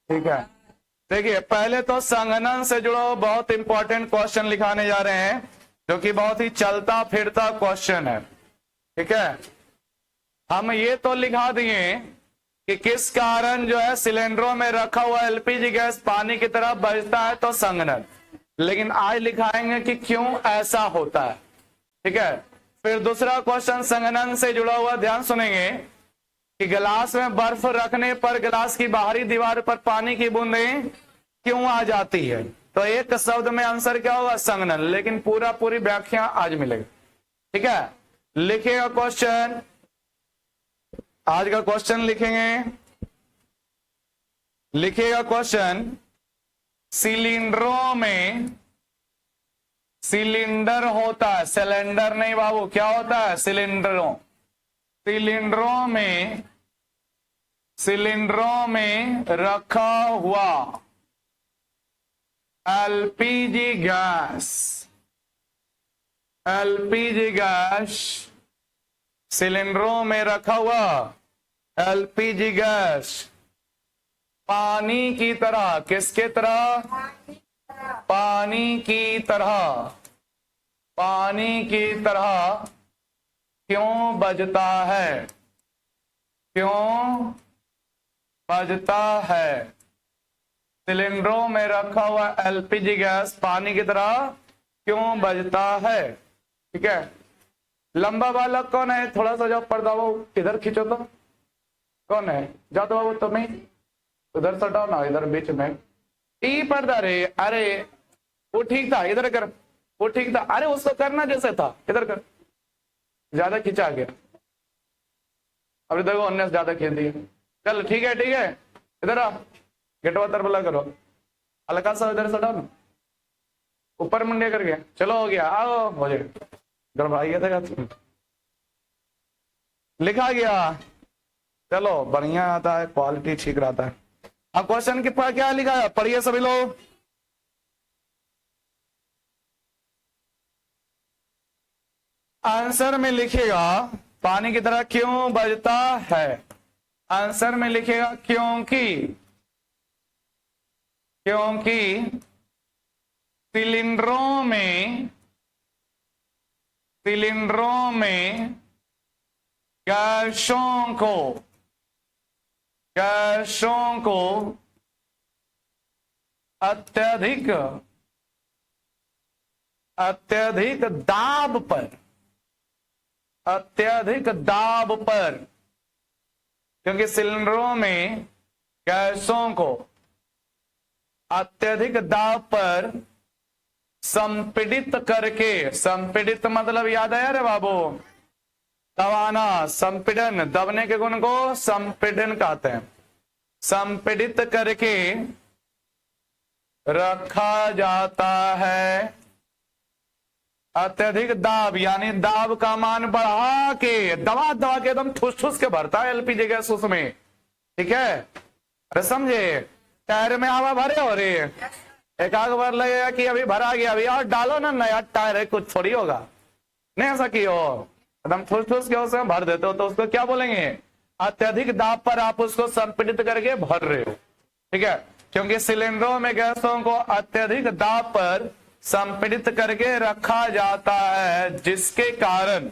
ठीक है, देखिए पहले तो संघनन से जुड़ो बहुत इंपॉर्टेंट क्वेश्चन लिखाने जा रहे हैं, जो कि बहुत ही चलता फिरता क्वेश्चन है। ठीक है, हम ये तो लिखा दिए कि किस कारण जो है सिलेंडरों में रखा हुआ एलपीजी गैस पानी की तरह बजता है, तो संघनन। लेकिन आज लिखाएंगे कि क्यों ऐसा होता है। ठीक है, फिर दूसरा क्वेश्चन संघनन से जुड़ा हुआ, ध्यान सुनेंगे कि गिलास में बर्फ रखने पर गिलास की बाहरी दीवार पर पानी की बूंदें क्यों आ जाती है। तो एक शब्द में आंसर क्या होगा, संघनन। लेकिन पूरी व्याख्या आज मिलेगी। ठीक है, लिखिएगा क्वेश्चन, आज का क्वेश्चन लिखेंगे। लिखिएगा क्वेश्चन, सिलेंडरों में, सिलेंडर होता है, सिलेंडर नहीं बाबू, क्या होता है, सिलेंडरों, सिलेंडरों में, सिलेंडरों में रखा हुआ एलपीजी गैस, एलपीजी गैस, सिलेंडरों में रखा हुआ एलपीजी गैस पानी की तरह, किसके तरह, पानी की तरह, पानी की तरह क्यों बजता है, क्यों बजता है। सिलेंडरों में रखा हुआ एलपीजी गैस पानी की तरह क्यों बजता है। ठीक है, लंबा बालक कौन है, थोड़ा सा जाओ पर्दा वो इधर खींचो तो, कौन है, जाओ तो बाबू तुम्हें उधर सटाओ ना, इधर बीच में टी पर्दा रे, अरे वो ठीक था, इधर कर, वो ठीक था, अरे उसको करना जैसे था, इधर कर, ज्यादा खींचा गया, अभी देखो अन्य ज्यादा खींच दिया। चल ठीक है, ठीक है, इधर आ, गेटवा तरबला करो, हल्का सा इधर सटाओ ना, ऊपर मुंडे कर गया, चलो हो गया, आओ हो जाए, गड़बड़ाई गया था, लिखा गया, चलो बढ़िया आता है, क्वालिटी ठीक रहता है। अब क्वेश्चन के पास क्या लिखा है, पढ़िए सभी लोग। आंसर में लिखेगा पानी की तरह क्यों बजता है, आंसर में लिखेगा क्योंकि, क्योंकि सिलेंडरों में, सिलेंडरों में गैसों को, गैसों को अत्यधिक, अत्यधिक दाब पर, अत्यधिक दाब पर, क्योंकि सिलेंडरों में गैसों को अत्यधिक दाब पर संपीड़ित करके, संपीड़ित मतलब याद आया रे बाबू, दबाना, संपीड़न, दबने के गुण को संपीड़न कहते हैं, संपीड़ित करके रखा जाता है। अत्यधिक दाब यानी दाब का मान बढ़ा के, दबा दबा के एकदम ठुस ठुस के भरता है एलपीजी गैस उसमें। ठीक है, अरे समझे, टायर में हवा भरे हो रही है, एक आग बार लगेगा कि अभी भरा गया, अभी और डालो ना नया टायर है, कुछ थोड़ी होगा, नहीं ऐसा की हो, एकदम ठुस ठुस के उसमें भर देते हो, तो उसको क्या बोलेंगे, अत्यधिक दाब पर आप उसको संपीड़ित करके भर रहे हो। ठीक है, क्योंकि सिलेंडरों में गैसों को अत्यधिक दाब पर संपीड़ित करके रखा जाता है, जिसके कारण,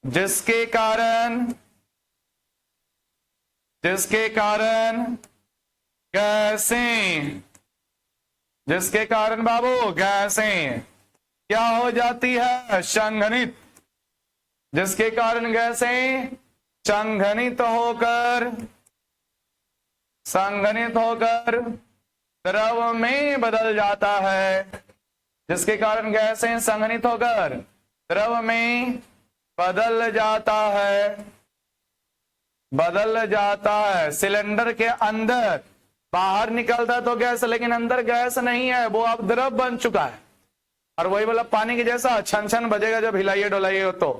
जिसके कारण, जिसके कारण गैसें, जिसके कारण बाबू गैसें क्या हो जाती है, संघनित, जिसके कारण गैसें संघनित होकर, संघनित होकर द्रव में बदल जाता है, जिसके कारण गैसें संघनित होकर द्रव में बदल जाता है, बदल जाता है। सिलेंडर के अंदर बाहर निकलता तो गैस, लेकिन अंदर गैस नहीं है, वो अब द्रव बन चुका है, और वही वाला पानी के जैसा छन छन बजेगा जब हिलाइए डोलाइए हो तो।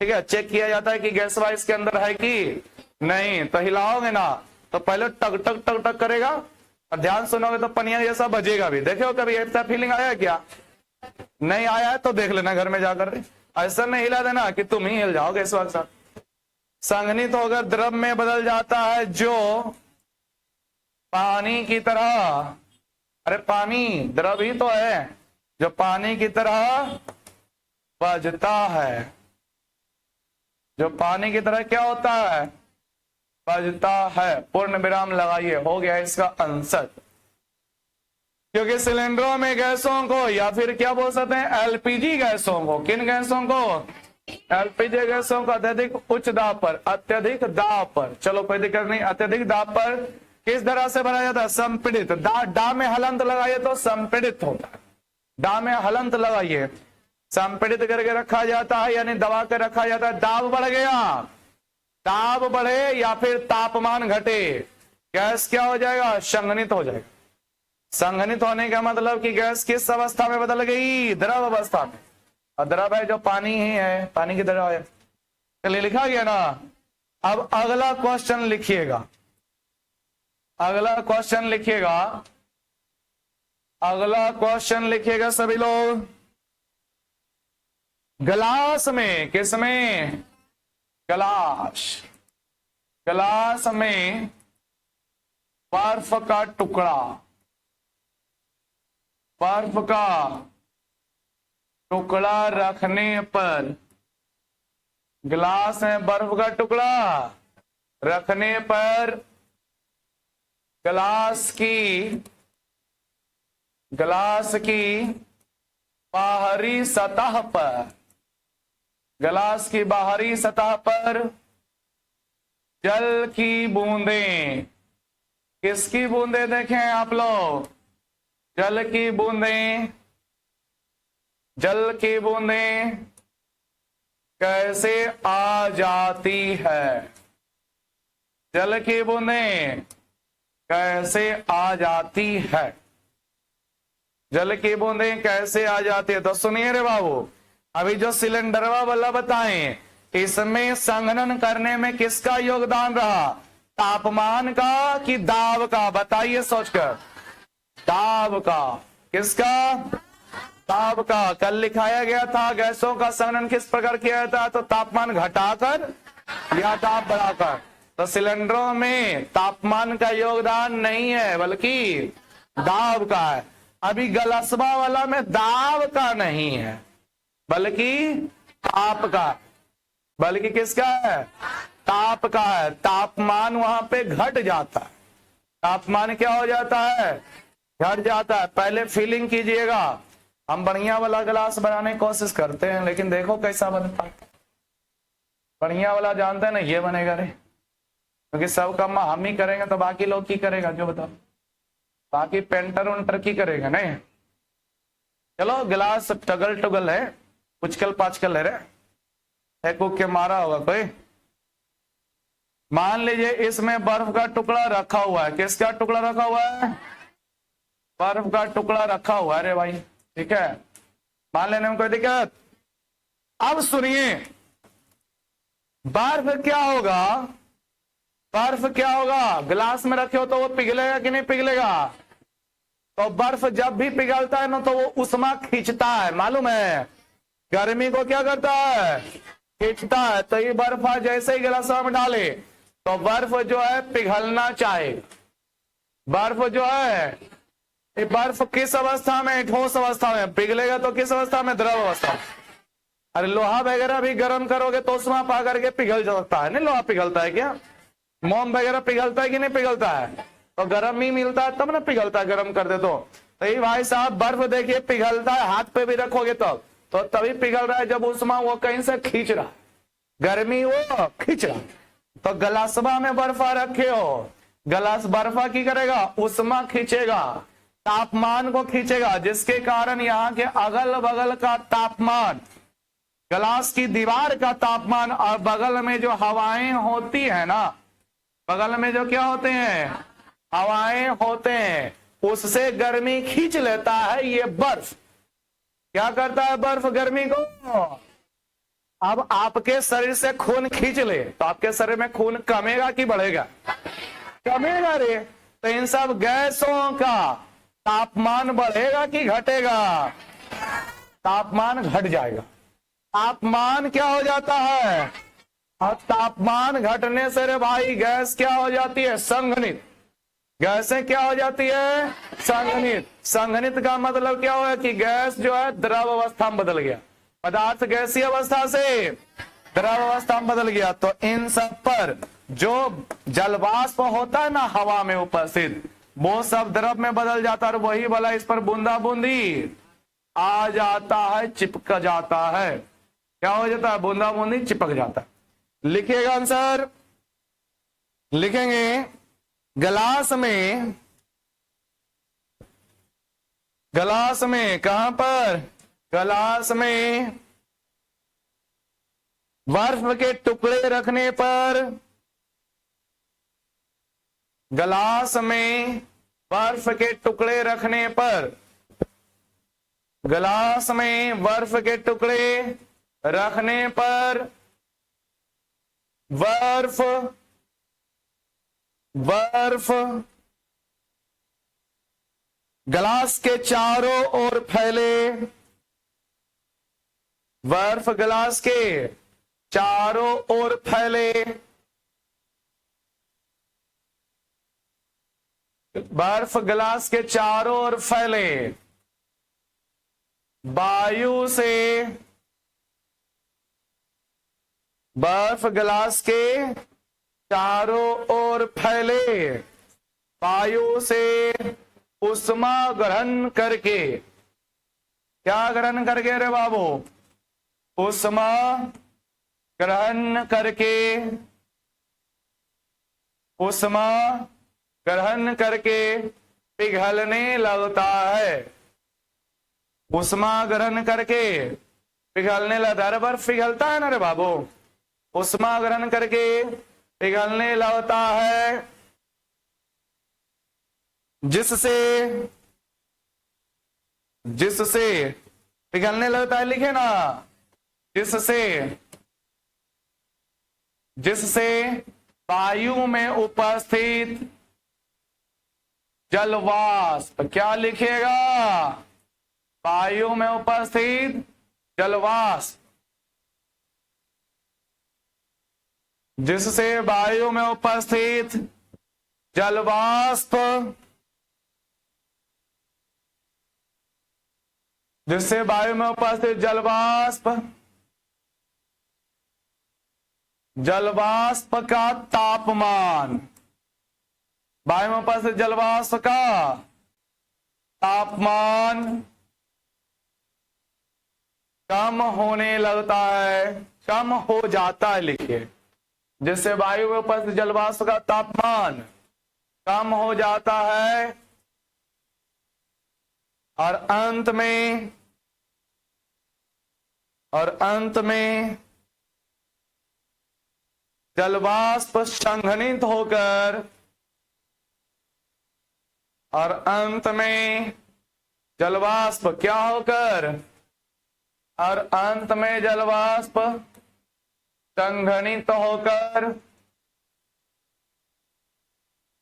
ठीक है, चेक किया जाता है कि गैस वाइस के अंदर है कि नहीं, तो हिलाओगे ना तो पहले टक टक टक टक करेगा, और ध्यान सुनोगे तो पनिया जैसा बजेगा भी। देखो कभी ऐसा फीलिंग आया क्या, नहीं आया है तो देख लेना घर में जाकर, ऐसा नहीं हिला देना कि तुम ही हिल जाओगे इस वक्त। संघनित होकर द्रव में बदल जाता है, जो पानी की तरह, अरे पानी द्रव ही तो है, जो पानी की तरह बजता है, जो पानी की तरह क्या होता है, बजता है। पूर्ण विराम लगाइए, हो गया इसका आंसर। क्योंकि सिलेंडरों में गैसों को, या फिर क्या बोल सकते हैं, एलपीजी गैसों को, किन गैसों को, एलपीजी गैसों को अत्यधिक उच्च दाब पर, अत्यधिक दाब पर, चलो कोई दिक्कत नहीं, अत्यधिक दाब पर किस तरह से बनाया जाता है, संपीड़ित। डा में हलंत लगाइए तो संपीड़ित होता है, डा में हलंत लगाइए, संपीड़ित करके रखा जाता है, यानी दबा कर रखा जाता है। दाब बढ़ गया, दाब बढ़े या फिर तापमान घटे, गैस क्या हो जाएगा, संघनित हो जाएगा। संघनित होने का मतलब कि गैस किस अवस्था में बदल गई, द्रव अवस्था में। और द्रव है जो पानी ही है, पानी की तरह है। चलिए लिखा गया ना। अब अगला क्वेश्चन लिखिएगा, अगला क्वेश्चन लिखिएगा, अगला क्वेश्चन लिखिएगा सभी लोग। गिलास में, किसमें, गिलास, गिलास में बर्फ का टुकड़ा, बर्फ का टुकड़ा रखने पर, गिलास में बर्फ का टुकड़ा रखने पर गिलास की बाहरी सतह पर, गिलास की बाहरी सतह पर जल की बूंदें, किसकी बूंदें देखें आप लोग, जल की बूंदें, जल की बूंदें कैसे आ जाती है, जल की बूंदें कैसे आ जाती है, जल की बूंदें कैसे आ जाती है। तो सुनिए रे बाबू, अभी जो सिलेंडर वाला बताएं, इसमें संघनन करने में किसका योगदान रहा, तापमान का कि दाब का, बताइए सोचकर, दाब का, किसका, दाब का। कल लिखाया गया था गैसों का संघनन किस प्रकार किया जाता है, तो तापमान घटाकर या दाब बढ़ाकर। तो सिलेंडरों में तापमान का योगदान नहीं है बल्कि दाब का है। अभी गलसबा वाला में दाब का नहीं है बल्कि ताप का, बल्कि किसका है, ताप का है। तापमान वहां पे घट जाता है, तापमान क्या हो जाता है, घट जाता है। पहले फीलिंग कीजिएगा, हम बढ़िया वाला गिलास बनाने की कोशिश करते हैं, लेकिन देखो कैसा बनता है। बढ़िया वाला जानते हैं ना, ये बनेगा रे, क्योंकि सब काम हम ही करेंगे तो बाकी लोग की करेगा, जो बताओ, बाकी पेंटर उंटर की करेगा नहीं। चलो गिलास टगल टुगल है, उचकल पाचकल है रे, एक के मारा होगा कोई। मान लीजिए इसमें बर्फ का टुकड़ा रखा हुआ है, किसका टुकड़ा रखा हुआ है, बर्फ का टुकड़ा रखा हुआ है रे भाई, ठीक है, मान लेने में कोई दिक्कत। अब सुनिए, बर्फ क्या होगा, बर्फ क्या होगा, गिलास में रखे हो तो वो पिघलेगा कि नहीं पिघलेगा। तो बर्फ जब भी पिघलता है ना तो वो उष्मा खींचता है, मालूम है, गर्मी को क्या करता है, खींचता है। तो ये बर्फ जैसे ही गिलास में डाले तो बर्फ जो है पिघलना चाहे, बर्फ जो है, ये बर्फ किस अवस्था में, ठोस अवस्था में, पिघलेगा तो किस अवस्था में, द्रव अवस्था। अरे लोहा वगैरह भी गर्म करोगे तो उष्मा पा करके पिघल सकता है, नहीं लोहा पिघलता है क्या, मोम वगैरह पिघलता है कि नहीं पिघलता है, तो गर्म ही मिलता है तब ना पिघलता है, गर्म कर दे तो ये भाई साहब बर्फ देखिए पिघलता है, हाथ पे भी रखोगे तो तभी पिघल रहा है जब उष्मा वो कहीं से खींच रहा, गर्मी वो खींच रहा। तो गलासबा में बर्फा रखे हो, गलास बर्फा की करेगा, उष्मा खींचेगा, तापमान को खींचेगा, जिसके कारण यहाँ के अगल बगल का तापमान, गलास की दीवार का तापमान और बगल में जो हवाएं होती है ना, बगल में जो क्या होते हैं, हवाएं होते हैं, उससे गर्मी खींच लेता है। ये बर्फ क्या करता है, बर्फ गर्मी को, अब आपके शरीर से खून खींच ले तो आपके शरीर में खून कमेगा कि बढ़ेगा, कमेगा रे। तो इन सब गैसों का तापमान बढ़ेगा कि घटेगा, तापमान घट जाएगा। तापमान क्या हो जाता है, और तापमान घटने से रे भाई गैस क्या हो जाती है, संघनित। गैसें क्या हो जाती है? संघनित। संघनित का मतलब क्या हुआ कि गैस जो है द्रव अवस्था में बदल गया, पदार्थ गैसीय अवस्था से द्रव अवस्था में बदल गया। तो इन सब पर जो जलवाष्प होता है ना हवा में उपस्थित, वो सब द्रव में बदल जाता है और वही वाला इस पर बूंदा बूंदी आ जाता है, चिपक जाता है। क्या हो जाता है? बूंदा बूंदी चिपक जाता है। लिखिएगा आंसर, लिखेंगे गिलास में, गिलास में कहां पर? गिलास में बर्फ के टुकड़े रखने पर, गिलास में बर्फ के टुकड़े रखने पर, गिलास में बर्फ के टुकड़े रखने पर बर्फ बर्फ गिलास के चारों ओर फैले, बर्फ गिलास के चारों ओर फैले, बर्फ गिलास के चारों ओर फैले, वायु से, बर्फ गिलास के चारों ओर फैले, वायु से उष्मा ग्रहण करके, क्या ग्रहण करके रे बाबू? उष्मा ग्रहण करके, उष्मा ग्रहण करके पिघलने लगता है, उष्मा ग्रहण करके पिघलने लगता है। बर्फ पिघलता है ना रे बाबू, उष्मा ग्रहण करके पिघलने लगता है, जिससे जिससे पिघलने लगता है, लिखे ना, जिससे जिससे वायु में उपस्थित जलवाष्प, क्या लिखिएगा? वायु में उपस्थित जलवाष्प, जिससे वायु में उपस्थित जलवाष्प, जिससे वायु में उपस्थित जलवाष्प, जलवाष्प का तापमान, वायु में उपस्थित जलवाष्प का तापमान कम होने लगता है, कम हो जाता है, लिखिए, जिससे वायु में उपस्थित जलवाष्प का तापमान कम हो जाता है और अंत में जलवाष्प संघनित होकर, और अंत में जलवाष्प क्या होकर, और अंत में जलवाष्प संघनित होकर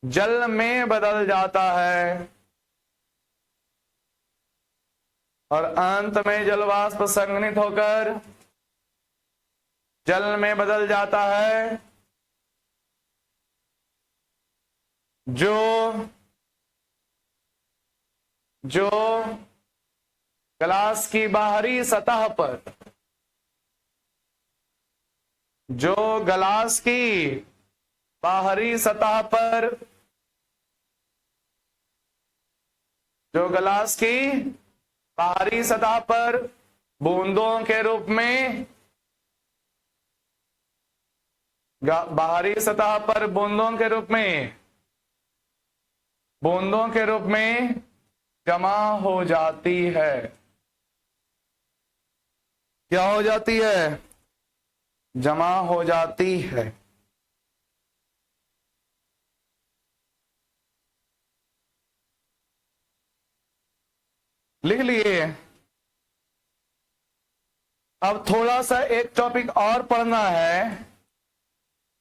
जल में बदल जाता है, और अंत में जलवाष्प संघनित होकर जल में बदल जाता है, जो गिलास की बाहरी सतह पर, जो गिलास की बाहरी सतह पर, जो गिलास की बाहरी सतह पर बूंदों के रूप में, बाहरी सतह पर बूंदों के रूप में, बूंदों के रूप में जमा हो जाती है। क्या हो जाती है? जमा हो जाती है। लिख लिए। अब थोड़ा सा एक टॉपिक और पढ़ना है,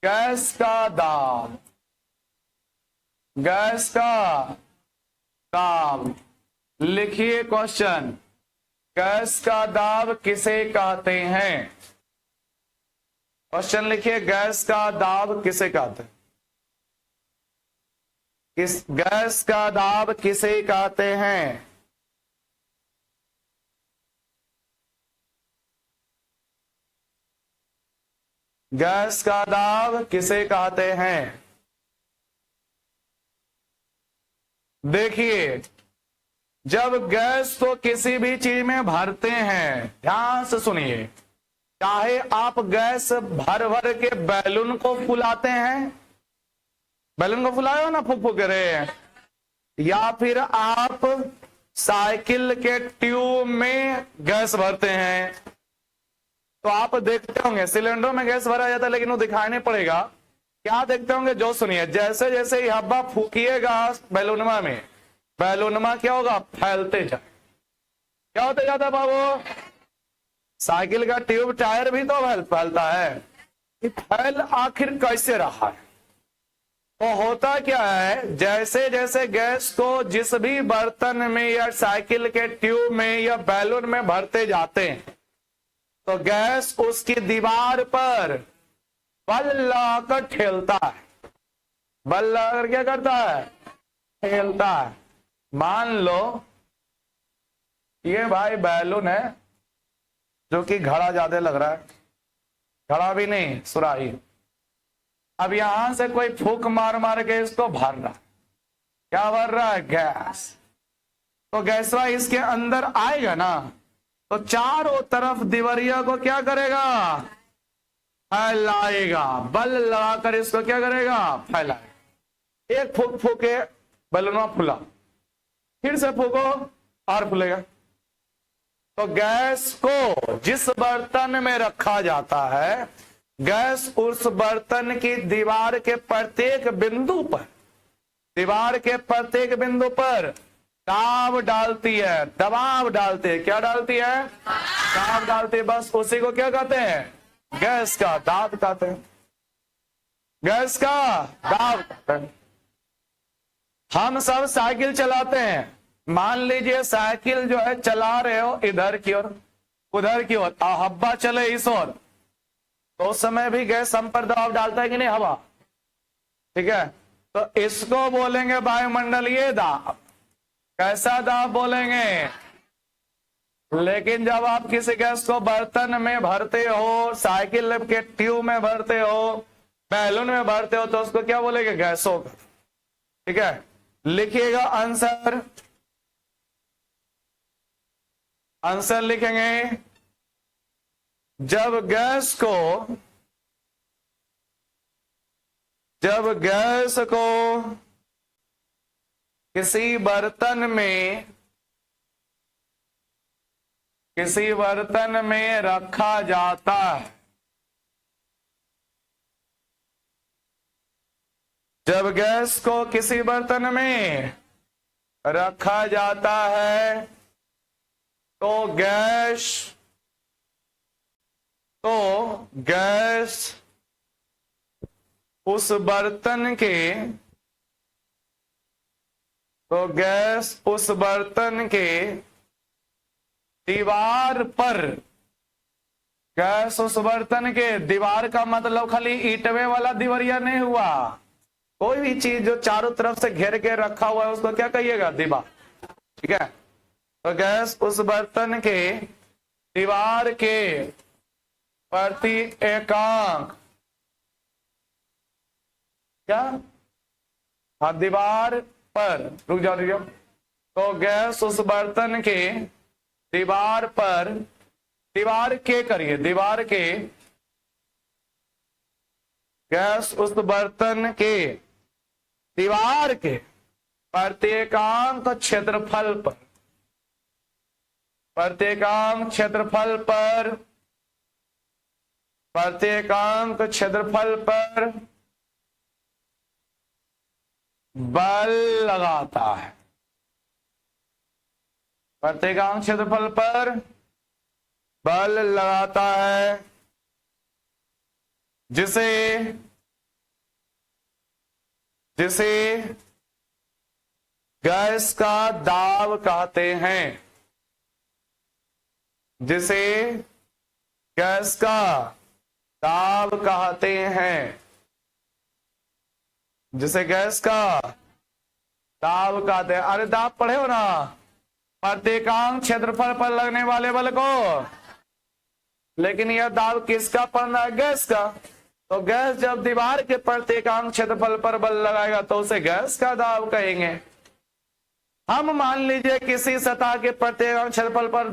गैस का दाब, गैस का दाब। लिखिए क्वेश्चन, गैस का दाब किसे कहते हैं? क्वेश्चन लिखिए, गैस का दाब किसे कहते हैं? इस गैस का दाब किसे कहते हैं? गैस का दाब किसे कहते हैं? देखिए, जब गैस को किसी भी चीज में भरते हैं, ध्यान से सुनिए, चाहे आप गैस भर भर के बैलून को फुलाते हैं, बैलून को फुलाए हो ना, फूक फूक रहे हैं, या फिर आप साइकिल के ट्यूब में गैस भरते हैं, तो आप देखते होंगे सिलेंडर में गैस भरा जाता है, लेकिन वो दिखाई नहीं पड़ेगा। क्या देखते होंगे? जो सुनिए, जैसे जैसे ये हवा फूकिएगा बैलूनमा में, बैलूनमा क्या होगा? फैलते जाए। क्या होते जाता है बाबू? साइकिल का ट्यूब, टायर भी तो फैलता है। ये फैल आखिर कैसे रहा है? तो होता क्या है, जैसे जैसे गैस को जिस भी बर्तन में या साइकिल के ट्यूब में या बैलून में भरते जाते हैं, तो गैस उसकी दीवार पर बल लगाकर ठेलता है। बल लगाकर क्या करता है? ठेलता है। मान लो ये भाई बैलून है, जो कि घड़ा ज्यादा लग रहा है, घड़ा भी नहीं, सुराही। अब यहां से कोई फूक मार मार के इसको भर रहा है। क्या भर रहा है? गैस। तो गैसवा इसके अंदर आएगा ना, तो चारों तरफ दीवारिया को क्या करेगा? फैलाएगा। बल लगाकर इसको क्या करेगा? फैलाएगा। एक फूक फूके बैलून फूला, फिर से फूको और फूलेगा। तो गैस को जिस बर्तन में रखा जाता है, गैस उस बर्तन की दीवार के प्रत्येक बिंदु पर, दीवार के प्रत्येक बिंदु पर दाब डालती है, दबाव डालती है। क्या डालती है? दाब डालती है। बस उसी को क्या कहते हैं? गैस का दाब कहते हैं। गैस का दाब कहते हैं। हम सब साइकिल चलाते हैं, मान लीजिए साइकिल जो है चला रहे हो इधर की ओर, उधर की ओर, हवा चले इस ओर, तो उस समय भी गैस हम पर दबाव डालता है कि नहीं? हवा। ठीक है, तो इसको बोलेंगे वायुमंडलीय दाब। कैसा दाब बोलेंगे? लेकिन जब आप किसी गैस को बर्तन में भरते हो, साइकिल के ट्यूब में भरते हो, बैलून में भरते हो, तो उसको क्या बोलेंगे? गैसों का। ठीक है, लिखिएगा आंसर। आंसर लिखेंगे, जब गैस को किसी बर्तन में रखा जाता है, जब गैस को किसी बर्तन में रखा जाता है, तो गैस उस बर्तन के दीवार पर, गैस उस बर्तन के दीवार का मतलब खाली ईंटवे वाला दीवारिया नहीं हुआ, कोई भी चीज जो चारों तरफ से घेर के रखा हुआ है उसको क्या कहिएगा? दीवार। ठीक है, तो गैस उस बर्तन के दीवार के प्रति एकांक, क्या? हाँ, दीवार पर, रुक जाओ, तो गैस उस बर्तन के दीवार पर, दीवार के करिए, दीवार के, गैस उस बर्तन के दीवार के प्रत्येकांक क्षेत्रफल पर, प्रत्येकांक क्षेत्रफल पर, प्रत्येकांक क्षेत्रफल पर बल लगाता है, प्रत्येकांक क्षेत्रफल पर बल लगाता है, जिसे गैस का दाब कहते हैं, जिसे गैस का दाब कहते हैं, जिसे गैस का दाब कहते हैं। अरे दाब पढ़े हो ना, प्रत्येकांक क्षेत्रफल पर लगने वाले बल को। लेकिन यह दाब किसका पढ़ना है? गैस का। तो गैस जब दीवार के प्रत्येकांक क्षेत्रफल पर बल लगाएगा तो उसे गैस का दाब कहेंगे। हम मान लीजिए किसी सतह के प्रत्येकांक क्षेत्रफल पर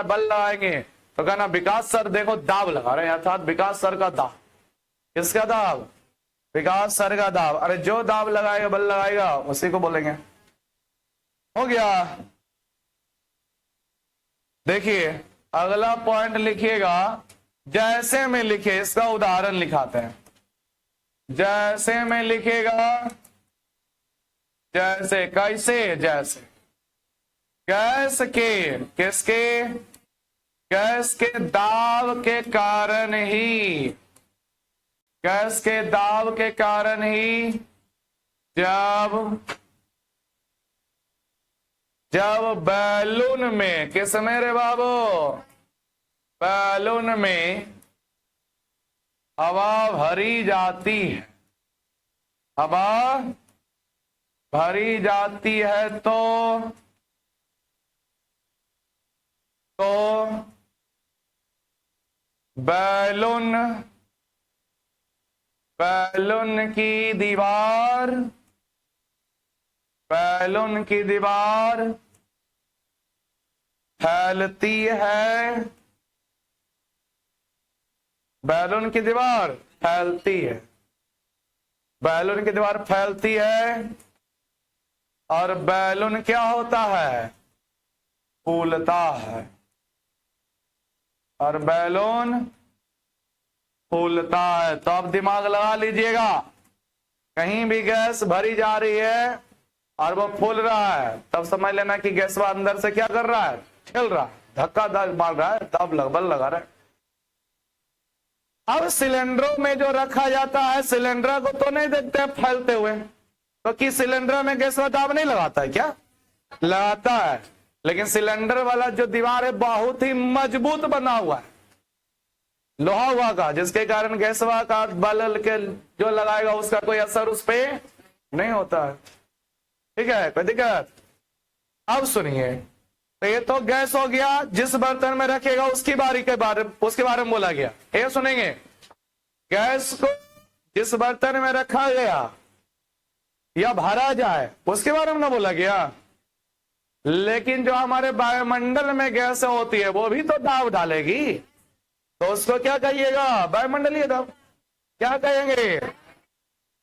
बल लगाएंगे तो कहना विकास सर देखो दाब लगा रहे हैं, अर्थात विकास सर का दाब। किसका दाब? विकास सर का दाब। अरे जो दाब लगाएगा, बल लगाएगा, उसी को बोलेंगे। हो गया। देखिए अगला पॉइंट लिखिएगा, जैसे में लिखिए, इसका उदाहरण लिखाते हैं। जैसे में लिखिएगा, जैसे कैसे? जैसे गैस के, किसके? गैस के दाब के कारण ही, गैस के दाब के कारण ही जब बैलून में, किस में रे बाबू? बैलून में हवा भरी जाती है, हवा भरी जाती है तो बैलून की दीवार, बैलून की दीवार फैलती है, बैलून की दीवार फैलती है, बैलून की दीवार फैलती है और बैलून क्या होता है? फूलता है, और बैलून फूलता है। तो अब दिमाग लगा लीजिएगा, कहीं भी गैस भरी जा रही है और वो फूल रहा है, तब समझ लेना कि गैस अंदर से क्या कर रहा है? छिल रहा है, धक्का मार रहा है, तब बल लगा रहा है। अब सिलेंडरों में जो रखा जाता है, सिलेंडर को तो नहीं देखते फैलते हुए, तो कि सिलेंडर में गैस दाब नहीं लगाता है क्या? लगाता है। लेकिन सिलेंडर वाला जो दीवार है बहुत ही मजबूत बना हुआ है, लोहा हुआ का, जिसके कारण गैसवा का बल के जो लगाएगा उसका कोई असर उस पर नहीं होता है। ठीक है, कोई दिक्कत? अब सुनिए, तो ये तो गैस हो गया, जिस बर्तन में रखेगा उसके बारे में बोला गया। ये सुनेंगे, गैस को जिस बर्तन में रखा गया या भरा जाए उसके बारे में ना बोला गया। लेकिन जो हमारे वायुमंडल में गैस होती है वो भी तो दाब डालेगी, तो उसको क्या कहिएगा? वायुमंडलीय दाब। क्या कहेंगे?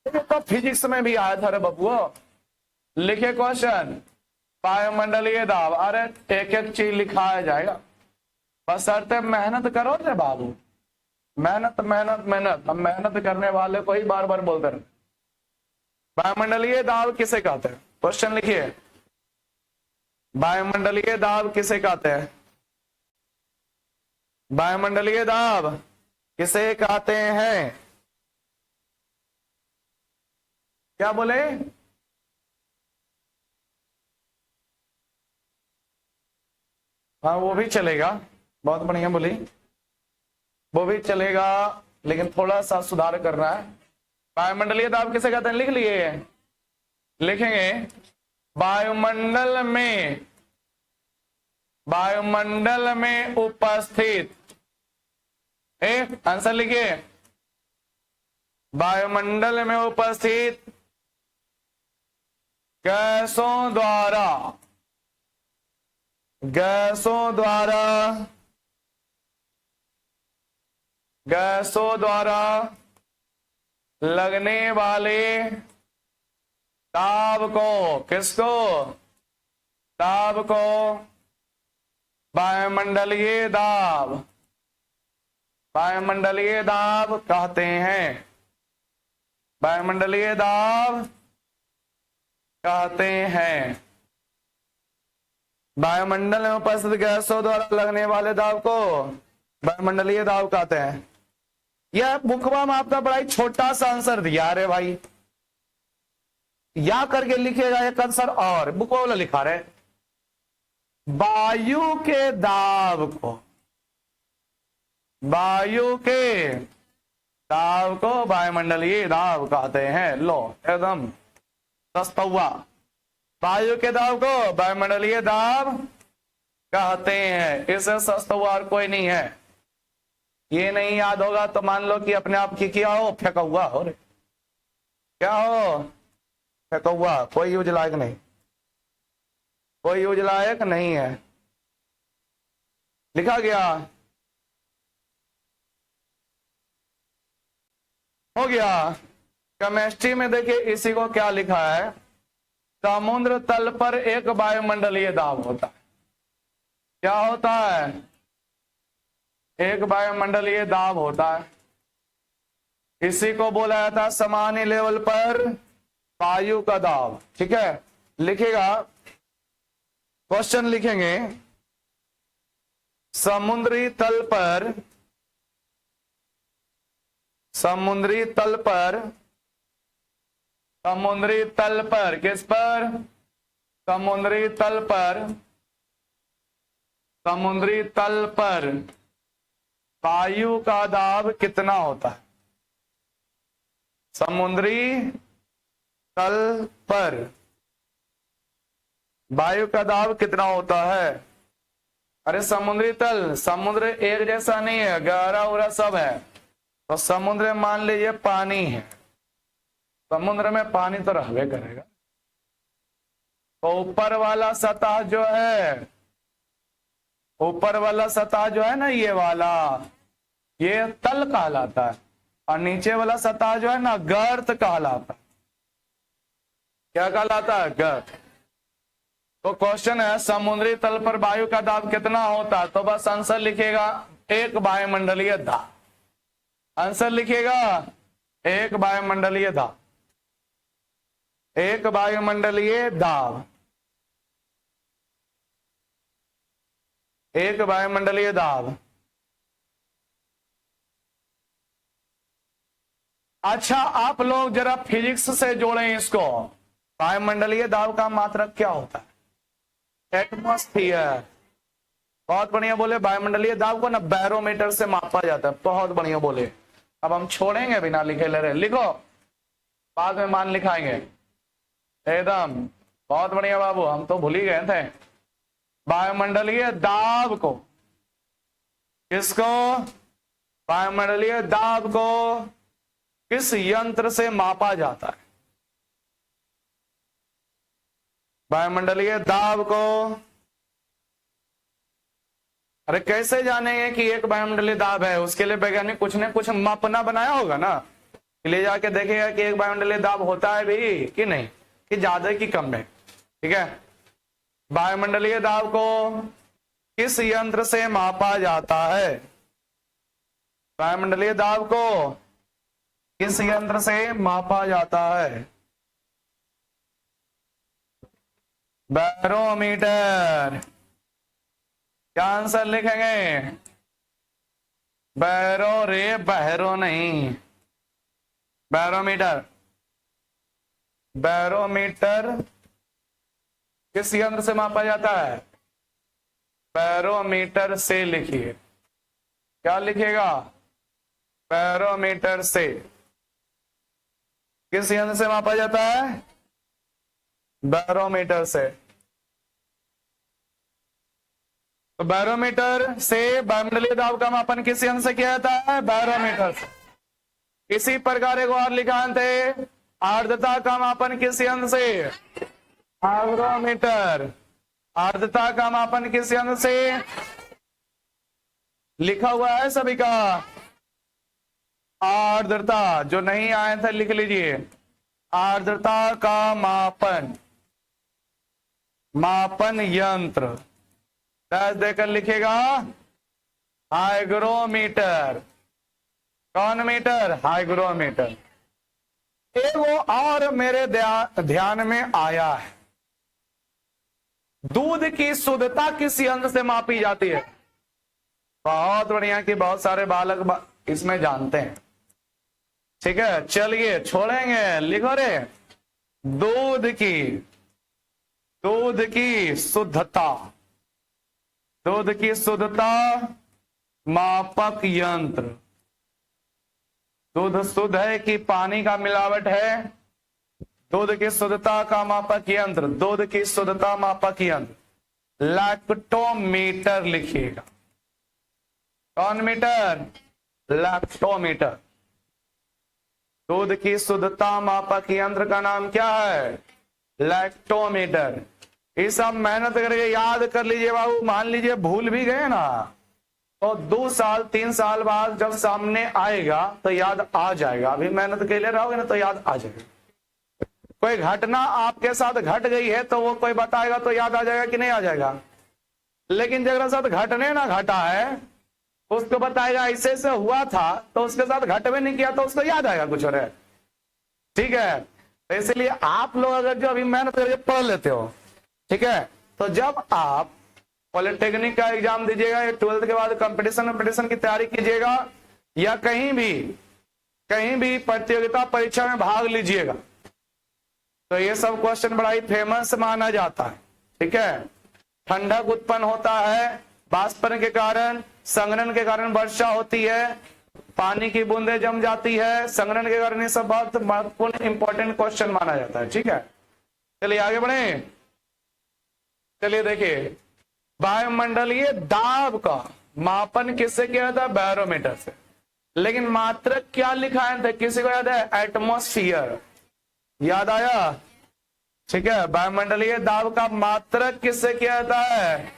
तो फिजिक्स में भी आया था रे बबुआ। लिखे क्वेश्चन, वायुमंडलीय दाब। अरे एक एक चीज लिखाया जाएगा, बस शर्ते मेहनत करो रे बाबू, मेहनत मेहनत मेहनत। हम मेहनत करने वाले को ही बार बार बोलते रहे। वायुमंडलीय दाब किसे कहते हैं? क्वेश्चन लिखिए, वायुमंडलीय दाब किसे कहते हैं? वायुमंडलीय दाब किसे कहते हैं? क्या बोले? हाँ वो भी चलेगा, बहुत बढ़िया बोली, वो भी चलेगा, लेकिन थोड़ा सा सुधार करना है। वायुमंडलीय दाब किसे कहते हैं? लिख लिए, लिखेंगे वायुमंडल में उपस्थित, आंसर लिखिए, वायुमंडल में उपस्थित गैसों द्वारा लगने वाले दाब को, किसको? दाब को वायुमंडलीय दाब कहते हैं। वायुमंडलीय दाब कहते हैं। वायुमंडल में उपस्थित गैसों द्वारा लगने वाले दाब को वायुमंडलीय दाब कहते हैं। यह बुकवा में आपका बड़ा ही छोटा सा आंसर दिया। अरे भाई या करके लिखेगा एक आंसर, और बुकवा वाला लिखा रहे वायु के दाब को वायुमंडलीय दाब कहते हैं। लो एकदम सस्तुआ। वायु के दाब को वायुमंडलीय दाब कहते हैं। इससे सस्ता और कोई नहीं है। ये नहीं याद होगा तो मान लो कि अपने आप की क्या हो, फेंका हुआ हो रे, क्या हो, फेंका हुआ, कोई यूज लायक नहीं, कोई यूज लायक नहीं है। लिखा गया, हो गया। केमिस्ट्री में देखिए इसी को क्या लिखा है, समुद्र तल पर एक वायुमंडलीय दाब होता है। क्या होता है, एक वायुमंडलीय दाब होता है। इसी को बोला जाता है सामान्य लेवल पर वायु का दाब। ठीक है, लिखेगा, क्वेश्चन लिखेंगे, समुद्री तल पर, समुद्री तल पर, समुद्री तल पर, किस पर, समुद्री तल पर, समुद्री तल पर वायु का दाब कितना होता है। समुद्री तल पर वायु का दाब कितना होता है। अरे समुद्री तल, समुद्र एक जैसा नहीं है, गहरा उरा सब है। तो समुद्र मान लीजिए पानी है, समुद्र में पानी तो रहबे करेगा। तो ऊपर वाला सतह जो है, ऊपर वाला सतह जो है ना, ये वाला, ये तल कहलाता है, और नीचे वाला सतह जो है ना, गर्त कहलाता है। क्या कहलाता है, गर्त। तो क्वेश्चन है समुद्री तल पर वायु का दाब कितना होता है, तो बस आंसर लिखेगा एक वायुमंडलीय दाब। आंसर लिखेगा एक वायुमंडलीय दाब, एक वायुमंडलीय दाब, एक वायुमंडलीय दाब। अच्छा, आप लोग जरा फिजिक्स से जोड़ें इसको। वायुमंडलीय दाब का मात्रक क्या होता है, एटमॉस्फेयर। बहुत बढ़िया बोले। वायुमंडलीय दाब को ना बैरोमीटर से मापा जाता है। बहुत बढ़िया बोले। अब हम छोड़ेंगे बिना लिखे ले रहे, लिखो, बाद में मान लिखाएंगे। एकदम बहुत बढ़िया बाबू, हम तो भूल ही गए थे। वायुमंडलीय दाब को, किसको, वायुमंडलीय दाब को किस यंत्र से मापा जाता है। वायुमंडलीय दाब को, अरे कैसे जानेंगे कि एक वायुमंडलीय दाब है, उसके लिए वैज्ञानिक कुछ न कुछ मापना बनाया होगा ना, ले जाके देखेगा कि एक वायुमंडलीय दाब होता है भी कि नहीं, कि ज्यादा की कम है। ठीक है, वायुमंडलीय दाब को किस यंत्र से मापा जाता है, वायुमंडलीय दाब को किस यंत्र से मापा जाता है। बैरोमीटर। क्या आंसर लिखेंगे, बैरो रे, बहरो नहीं, बैरोमीटर। बैरोमीटर किस यंत्र से मापा जाता है, बैरोमीटर से लिखिए। क्या लिखिएगा, बैरोमीटर से। किस यंत्र से मापा जाता है, बैरोमीटर से। तो बैरोमीटर से वायुमंडलीय दाब का मापन किस यंत्र से किया जाता है, बैरोमीटर से। इसी प्रकार एक और लिखा थे, आर्द्रता का मापन किस यंत्र से, हाइग्रोमीटर। आर्द्रता का मापन किस यंत्र से, लिखा हुआ है सभी का, आर्द्रता। जो नहीं आए थे लिख लीजिए, आर्द्रता का मापन, मापन यंत्र डैश देकर लिखेगा, हाइग्रोमीटर। कौन मीटर, हाइग्रोमीटर। एक वो और मेरे ध्यान में आया है, दूध की शुद्धता किस यंत्र से मापी जाती है। बहुत बढ़िया कि बहुत सारे बालक इसमें जानते हैं। ठीक है, चलिए छोड़ेंगे, लिखो रे, दूध की शुद्धता, दूध की शुद्धता मापक यंत्र। दूध शुद्ध है कि पानी का मिलावट है, दूध की शुद्धता का मापक यंत्र, दूध की शुद्धता मापक यंत्र लैक्टोमीटर लिखिएगा। कौन मीटर? लैक्टोमीटर। दूध की शुद्धता मापक यंत्र का नाम क्या है? लैक्टोमीटर। ये सब मेहनत करके याद कर लीजिए बाबू। मान लीजिए भूल भी गए ना, तो 2 साल 3 साल बाद जब सामने आएगा तो याद आ जाएगा। अभी मेहनत के लिए रहोगे ना तो याद आ जाएगा। कोई घटना आपके साथ घट गई है तो वो कोई बताएगा तो याद आ जाएगा कि नहीं आ जाएगा? लेकिन जगह साथ घटने ना घटा है, उसको बताएगा ऐसे से हुआ था, तो उसके साथ घटवे नहीं किया तो उसको याद आएगा कुछ और है। ठीक है, तो इसलिए आप लोग अगर जो अभी मेहनत करके पढ़ लेते हो, ठीक है, तो जब आप पॉलिटेक्निक का एग्जाम दीजिएगा या 12th के बाद कंपटीशन की तैयारी कीजिएगा या कहीं भी प्रतियोगिता परीक्षा में भाग लीजिएगा, तो ये सब क्वेश्चन बड़ा ही फेमस माना जाता है। ठीक है, ठंडक उत्पन्न होता है, वाष्पन के कारण, संघनन के कारण वर्षा होती है, पानी की बूंदें जम जाती है, संघनन के कारण, ये सब बहुत महत्वपूर्ण इंपॉर्टेंट क्वेश्चन माना जाता है। ठीक है, चलिए आगे बढ़े। चलिए देखिए, वायुमंडलीय दाब का मापन किससे किया था? बैरोमीटर से। लेकिन मात्रक क्या लिखा है? किसी को याद है? एटमॉस्फियर। याद आया? ठीक है, वायुमंडलीय दाब का मात्रक किससे किया जाता है?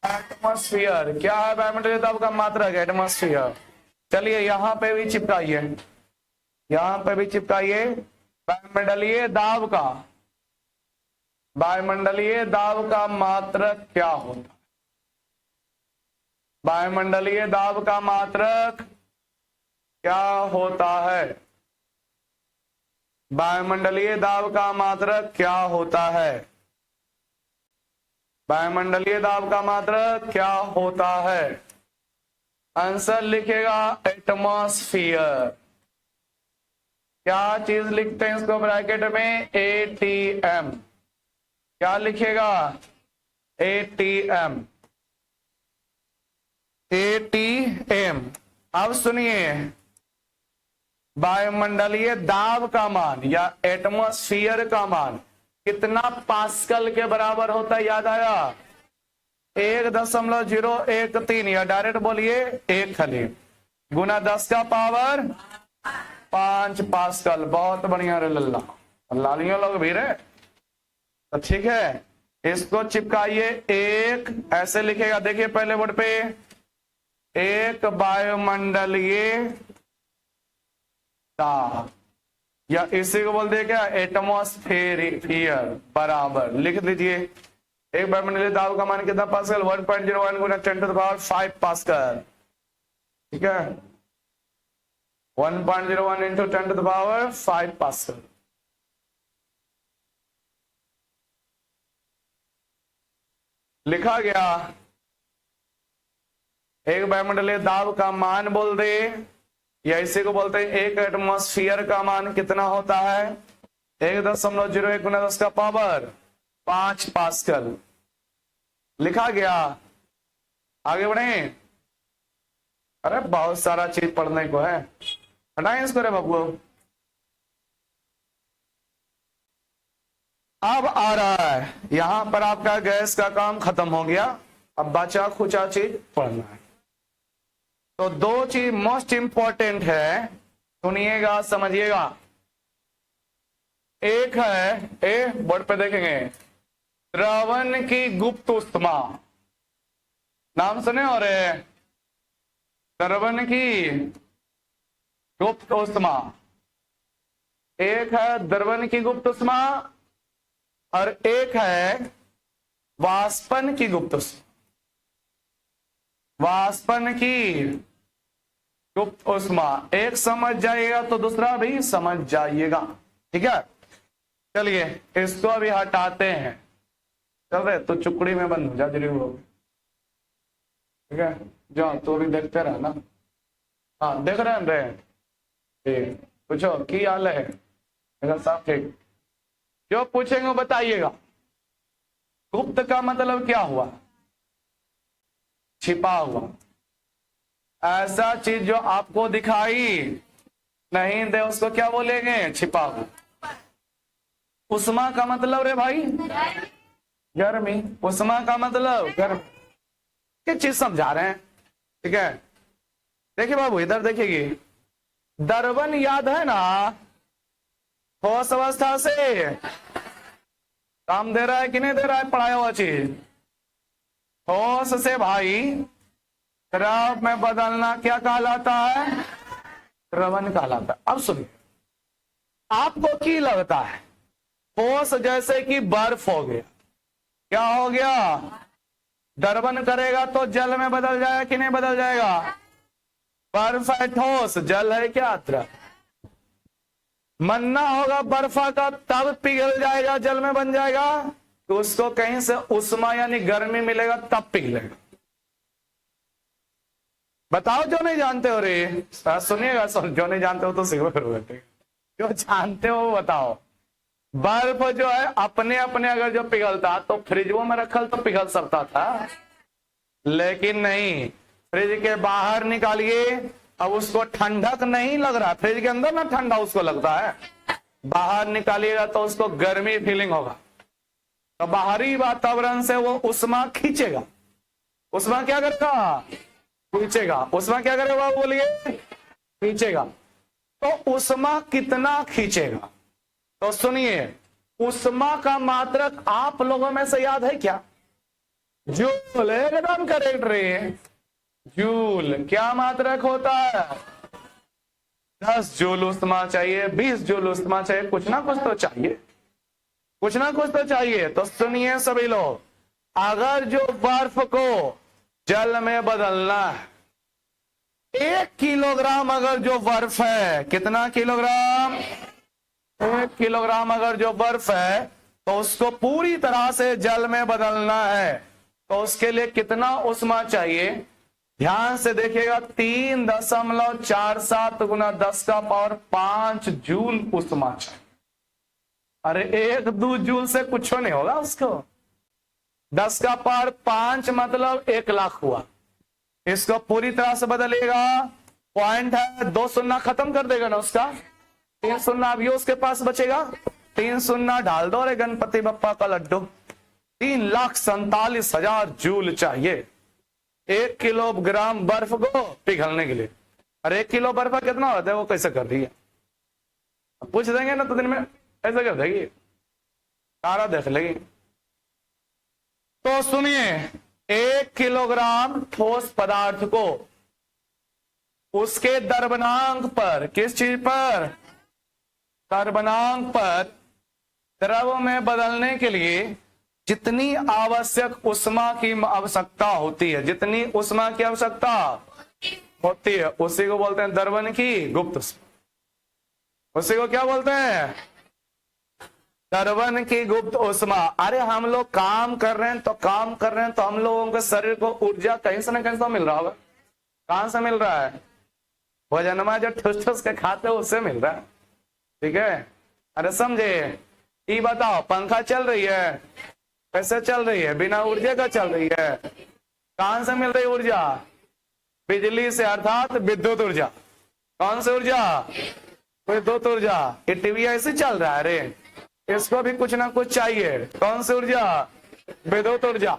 एटमॉस्फियर। क्या है वायुमंडलीय दाब का मात्रक? एटमॉस्फियर। चलिए यहां पे भी चिपकाइए, यहां पे भी चिपकाइए। वायुमंडलीय दाब का मात्रक क्या होता है? वायुमंडलीय दाब का मात्रक क्या होता है? वायुमंडलीय दाब का मात्रक क्या होता है? वायुमंडलीय दाब का मात्रक क्या होता है? आंसर लिखेगा एटमॉस्फियर। क्या चीज लिखते हैं इसको ब्रैकेट में? ATM। क्या लिखेगा? ATM। ATM। अब सुनिए, वायुमंडलीय दाब का मान या एटमॉस्फियर का मान कितना पास्कल के बराबर होता है? याद आया? 1.013 या डायरेक्ट बोलिए 1 खाली गुना 10 का पावर 5 पास्कल। बहुत बढ़िया रे लल्ला, लालियों लोग भी रे। तो ठीक है, इसको चिपकाइए। एक ऐसे लिखेगा, देखिए पहले बोर्ड पे, एक वायुमंडलीय दाब, या इसी को बोलते क्या? एटमॉस्फेरियर बराबर लिख दीजिए। एक वायुमंडलीय दाब का मान कितना पास्कल? 1.01 गुना 10⁵ पास्कल। ठीक है, 1.01 इंटू 10⁵ पास्कल। लिखा गया। एक वायुमंडलीय दाब का मान बोल दे, या इसी को बोलते हैं एक एटमॉस्फियर का मान कितना होता है? 1.01 गुना 10 का पावर 5 पास्कल। लिखा गया। आगे बढ़े। अरे बहुत सारा चीज पढ़ने को है, हटाएं इसको रे बाबू। अब आ रहा है, यहां पर आपका गैस का काम खत्म हो गया, अब बचा खुचा चीज पढ़ना है। तो 2 चीज मोस्ट इंपॉर्टेंट है, सुनिएगा समझिएगा। एक है, बोर्ड पे देखेंगे, द्रवण की गुप्त उष्मा। नाम सुने? और द्रवण की गुप्त उष्मा। एक है द्रवण की गुप्त उष्मा और एक है वाष्पन की गुप्त उष्मा। वाष्पन की गुप्त उष्मा एक समझ जाइएगा तो दूसरा भी समझ जाइएगा। ठीक है, चलिए इसको अभी हटाते हैं। चल रहे तो चुकड़ी में बंद हो जा जरूर। ठीक है, जाओ तो अभी देखते रहे ना। हाँ देख रहे हैं। ठीक, पूछो की हाल है? सब ठीक। जो पूछेंगे वो बताइएगा। गुप्त का मतलब क्या हुआ? छिपा हुआ। ऐसा चीज जो आपको दिखाई नहीं दे उसको क्या बोलेंगे? छिपा हुआ। उष्मा का मतलब रे भाई गर्मी, उष्मा का मतलब गर्मी। क्या चीज समझा रहे हैं, ठीक है। देखिए बाबू इधर देखिएगी, दर्पण याद है ना, ठोस अवस्था से काम दे रहा है कि नहीं दे रहा है, पढ़ाया हुआ चीज। ठोस से भाई द्रव में बदलना क्या कहलाता है, द्रवण कहलाता है। अब सुनिए, आपको की लगता है ठोस जैसे कि बर्फ हो गया, क्या हो गया, द्रवण करेगा तो जल में बदल जाएगा कि नहीं बदल जाएगा। बर्फ है ठोस, जल है क्या द्रव। मन्ना होगा बर्फा का तब पिघल जाएगा, जल में बन जाएगा, तो उसको कहीं से उष्मा यानी गर्मी मिलेगा तब पिघलेगा। बताओ जो नहीं जानते हो रे, सुनिएगा, जो नहीं जानते हो तो सीखो फिर, जो जानते हो बताओ। बर्फ जो है अपने अपने अगर जो पिघलता तो फ्रिजों में रखल तो पिघल सकता था, लेकिन नहीं, फ्रिज के बाहर निकालिए, अब उसको ठंडक नहीं लग रहा, फ्रिज के अंदर ना ठंडा उसको लगता है, बाहर निकालिएगा तो उसको गर्मी फीलिंग होगा, तो बाहरी वातावरण से वो उष्मा खींचेगा। उष्मा क्या करेगा, खींचेगा। उष्मा क्या करेगा बोलिए, खींचेगा। तो उष्मा कितना खींचेगा, तो सुनिए, उष्मा का मात्रक आप लोगों में से याद है क्या, जूल, एकदम करेक्ट रे, जूल। क्या मात्रक होता है, 10 जूल उष्मा चाहिए, 20 जूल उष्मा चाहिए, कुछ ना कुछ तो चाहिए, कुछ ना कुछ तो चाहिए। तो सुनिए सभी लोग, अगर जो बर्फ को जल में बदलना है, 1 किलोग्राम अगर जो बर्फ है, कितना किलोग्राम, 1 किलोग्राम अगर जो बर्फ है, तो उसको पूरी तरह से जल में बदलना है, तो उसके लिए कितना उष्मा चाहिए, ध्यान से देखिएगा, 3.47 गुना 10 का पावर 5 जूल उष्मा चाहिए। अरे 1-2 जूल से कुछ नहीं होगा उसको, 10 का पावर 5 मतलब 1 लाख हुआ। इसको पूरी तरह से बदलेगा, पॉइंट है, 2 शून्य खत्म कर देगा ना उसका, 3 शून्य अभी उसके पास बचेगा, 3 शून्य डाल दो रे गणपति बप्पा का लड्डू। 3,47,000 जूल चाहिए 1 किलोग्राम बर्फ को पिघलने के लिए। और 1 किलो बर्फ कितना होता है वो कैसे कर रही है, पूछ देंगे ना तो दिन में ऐसे कर देगी, सारा देख लेगी। तो सुनिए, 1 किलोग्राम ठोस पदार्थ को उसके द्रवणांक पर, किस चीज पर, द्रवणांक पर द्रव में बदलने के लिए जितनी आवश्यक उष्मा की आवश्यकता होती है, जितनी उष्मा की आवश्यकता होती है, उसी को बोलते हैं द्रवण की गुप्त उष्मा। उसी को क्या बोलते हैं, द्रवण की गुप्त उष्मा। अरे हम लोग काम कर रहे हैं तो हम लोगों के शरीर को ऊर्जा कहीं से ना कहीं से मिल रहा होगा। कहां से मिल रहा है, भोजन में जो ठुस ठुस के खाते हो उससे मिल रहा है, ठीक है। अरे समझे, ये बताओ, पंखा चल रही है, कैसे चल रही है, बिना ऊर्जा का चल रही है। कहां से मिल रही ऊर्जा, बिजली से, अर्थात विद्युत ऊर्जा। कौन सी ऊर्जा, विद्युत ऊर्जा। ये टीवी ऐसे चल रहा है रे, इसको भी कुछ ना कुछ चाहिए। कौन सी ऊर्जा, विद्युत ऊर्जा।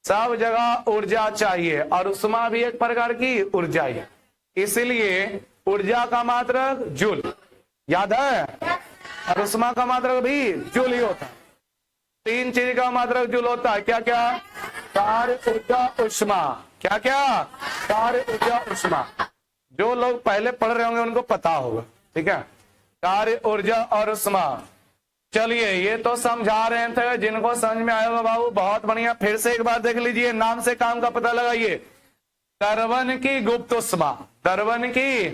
सब जगह ऊर्जा चाहिए, और उष्मा भी एक प्रकार की ऊर्जा है, इसीलिए ऊर्जा का मात्रक जूल, याद है, और उष्मा का मात्रक भी जूल ही होता है। 3 चीज का मात्रक जूल होता है, क्या क्या, कार्य, ऊर्जा, उष्मा। क्या क्या, कार्य, ऊर्जा, उष्मा। जो लोग पहले पढ़ रहे होंगे उनको पता होगा, ठीक है, कार्य, ऊर्जा और उष्मा। चलिए, ये तो समझा रहे थे, जिनको समझ में आया होगा बाबू बहुत बढ़िया, फिर से एक बार देख लीजिए, नाम से काम का पता लगाइए। द्रवण की गुप्त उष्मा, द्रवण की,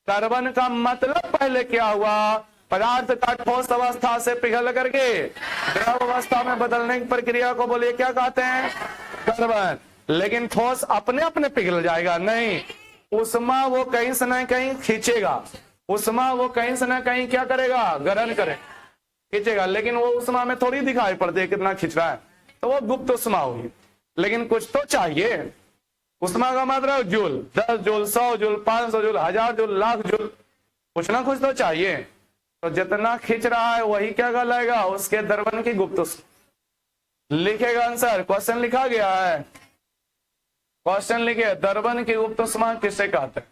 द्रवण का मतलब पहले क्या हुआ, पदार्थ का ठोस अवस्था से पिघल करके द्रव अवस्था में बदलने की प्रक्रिया को बोलिए क्या कहते हैं, द्रवण। लेकिन ठोस अपने अपने पिघल जाएगा नहीं, उष्मा वो कहीं से न कहीं खींचेगा, उष्मा वो कहीं से न कहीं क्या करेगा, ग्रहण करे, खींचेगा। लेकिन वो उष्मा में थोड़ी दिखाई पड़ती है कितना खींच रहा है, तो वो गुप्त उष्मा होगी। लेकिन कुछ तो चाहिए, उष्मा का मात्रा joule, 10 joule, 100 joule, 500 joule, 1000 joule, lakh joule, कुछ ना कुछ तो चाहिए। तो जितना खींच रहा है वही क्या कहलाएगा, उसके द्रवन की गुप्त उष्मा। लिखेगा आंसर, क्वेश्चन लिखा गया है, क्वेश्चन लिखे द्रवन की गुप्त उष्मा किसे कहते हैं।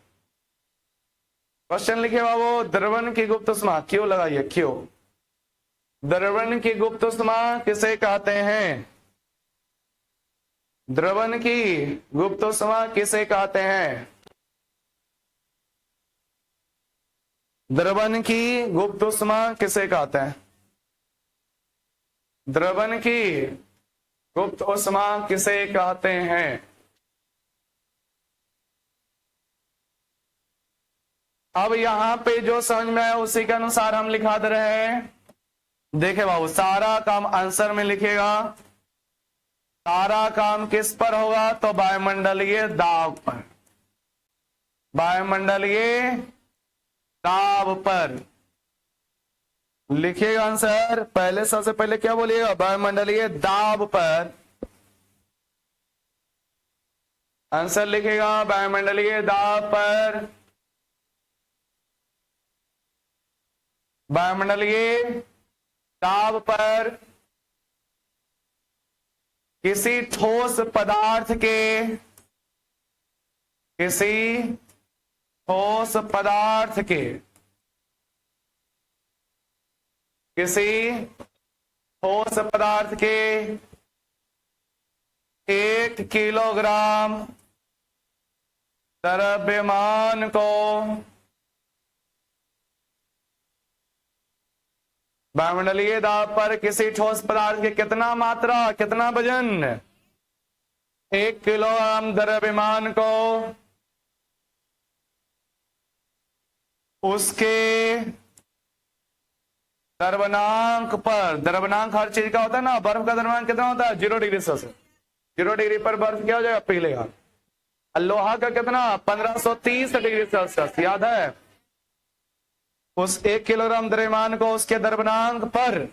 क्वेश्चन लिखे बाबू, द्रवन की गुप्त उष्मा, क्यों लगाइए, क्यों, द्रवन की गुप्त उष्मा किसे कहते हैं, द्रवन की गुप्त उष्मा किसे कहते हैं, द्रवन की गुप्त उष्मा किसे कहते हैं, द्रवन की गुप्त उष्मा किसे कहते हैं। अब यहां पे जो समझ में आया उसी के अनुसार हम लिखा दे रहे हैं। देखे बाबू, सारा काम आंसर में लिखेगा, सारा काम किस पर होगा, तो वायुमंडलीय दाब पर, वायुमंडलीय दाब पर लिखिएगा आंसर। पहले सबसे पहले क्या बोलिएगा, वायुमंडलीय दाब पर आंसर लिखेगा, वायुमंडलीय दाब पर, वायुमंडलीय दाब पर किसी ठोस पदार्थ के, किसी ठोस पदार्थ के, किसी ठोस पदार्थ के 1 किलोग्राम द्रव्यमान को वायुमंडलीय दाब पर किसी ठोस पदार्थ के कितना मात्रा, कितना वजन, 1 किलोग्राम द्रव्यमान को उसके द्रवनांक पर, द्रवनांक हर चीज का होता है ना, बर्फ का द्रव्यमान कितना होता है, 0 डिग्री सेल्सियस, 0 डिग्री पर बर्फ क्या हो जाएगा, पिघलेगा। लोहा का कितना, 1530 डिग्री सेल्सियस, याद है। उस 1 किलोग्राम द्रव्यमान को उसके द्रवनांक पर,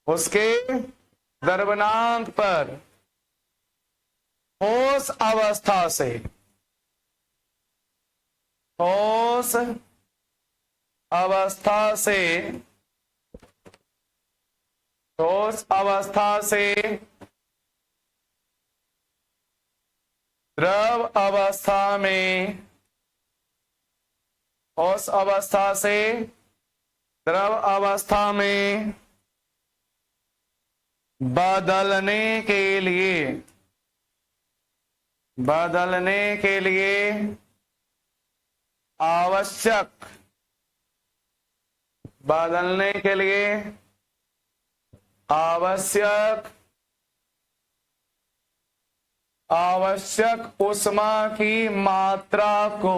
उसके द्रवनांक पर ठोस अवस्था से, ठोस अवस्था से, ठोस अवस्था से द्रव अवस्था में, ठोस अवस्था से द्रव अवस्था में बदलने के लिए, बदलने के लिए आवश्यक, बदलने के लिए आवश्यक, आवश्यक उष्मा की मात्रा को,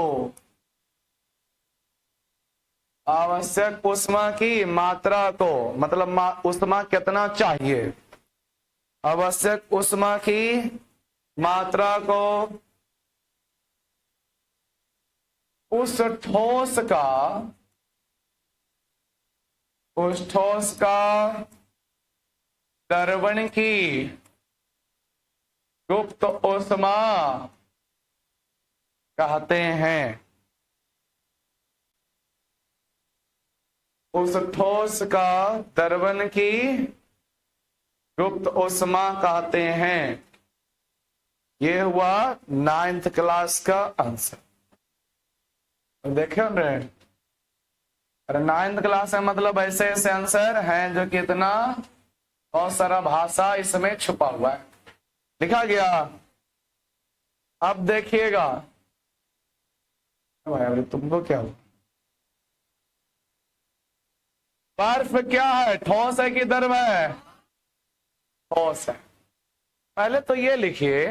आवश्यक उष्मा की मात्रा को, मतलब उष्मा कितना चाहिए, आवश्यक उष्मा की मात्रा को उस ठोस का, उस ठोस का द्रवण की गुप्त उष्मा कहते हैं, उस ठोस का द्रवण की गुप्त उष्मा कहते हैं। यह हुआ 9th क्लास का आंसर। देखे अरे 9th क्लास है, मतलब ऐसे ऐसे आंसर हैं जो कि इतना बहुत सारा भाषा इसमें छुपा हुआ है, लिखा गया। अब देखिएगा तुमको क्या हुआ, बर्फ क्या है, ठोस है कि द्रव है, ठोस है। पहले तो ये लिखिए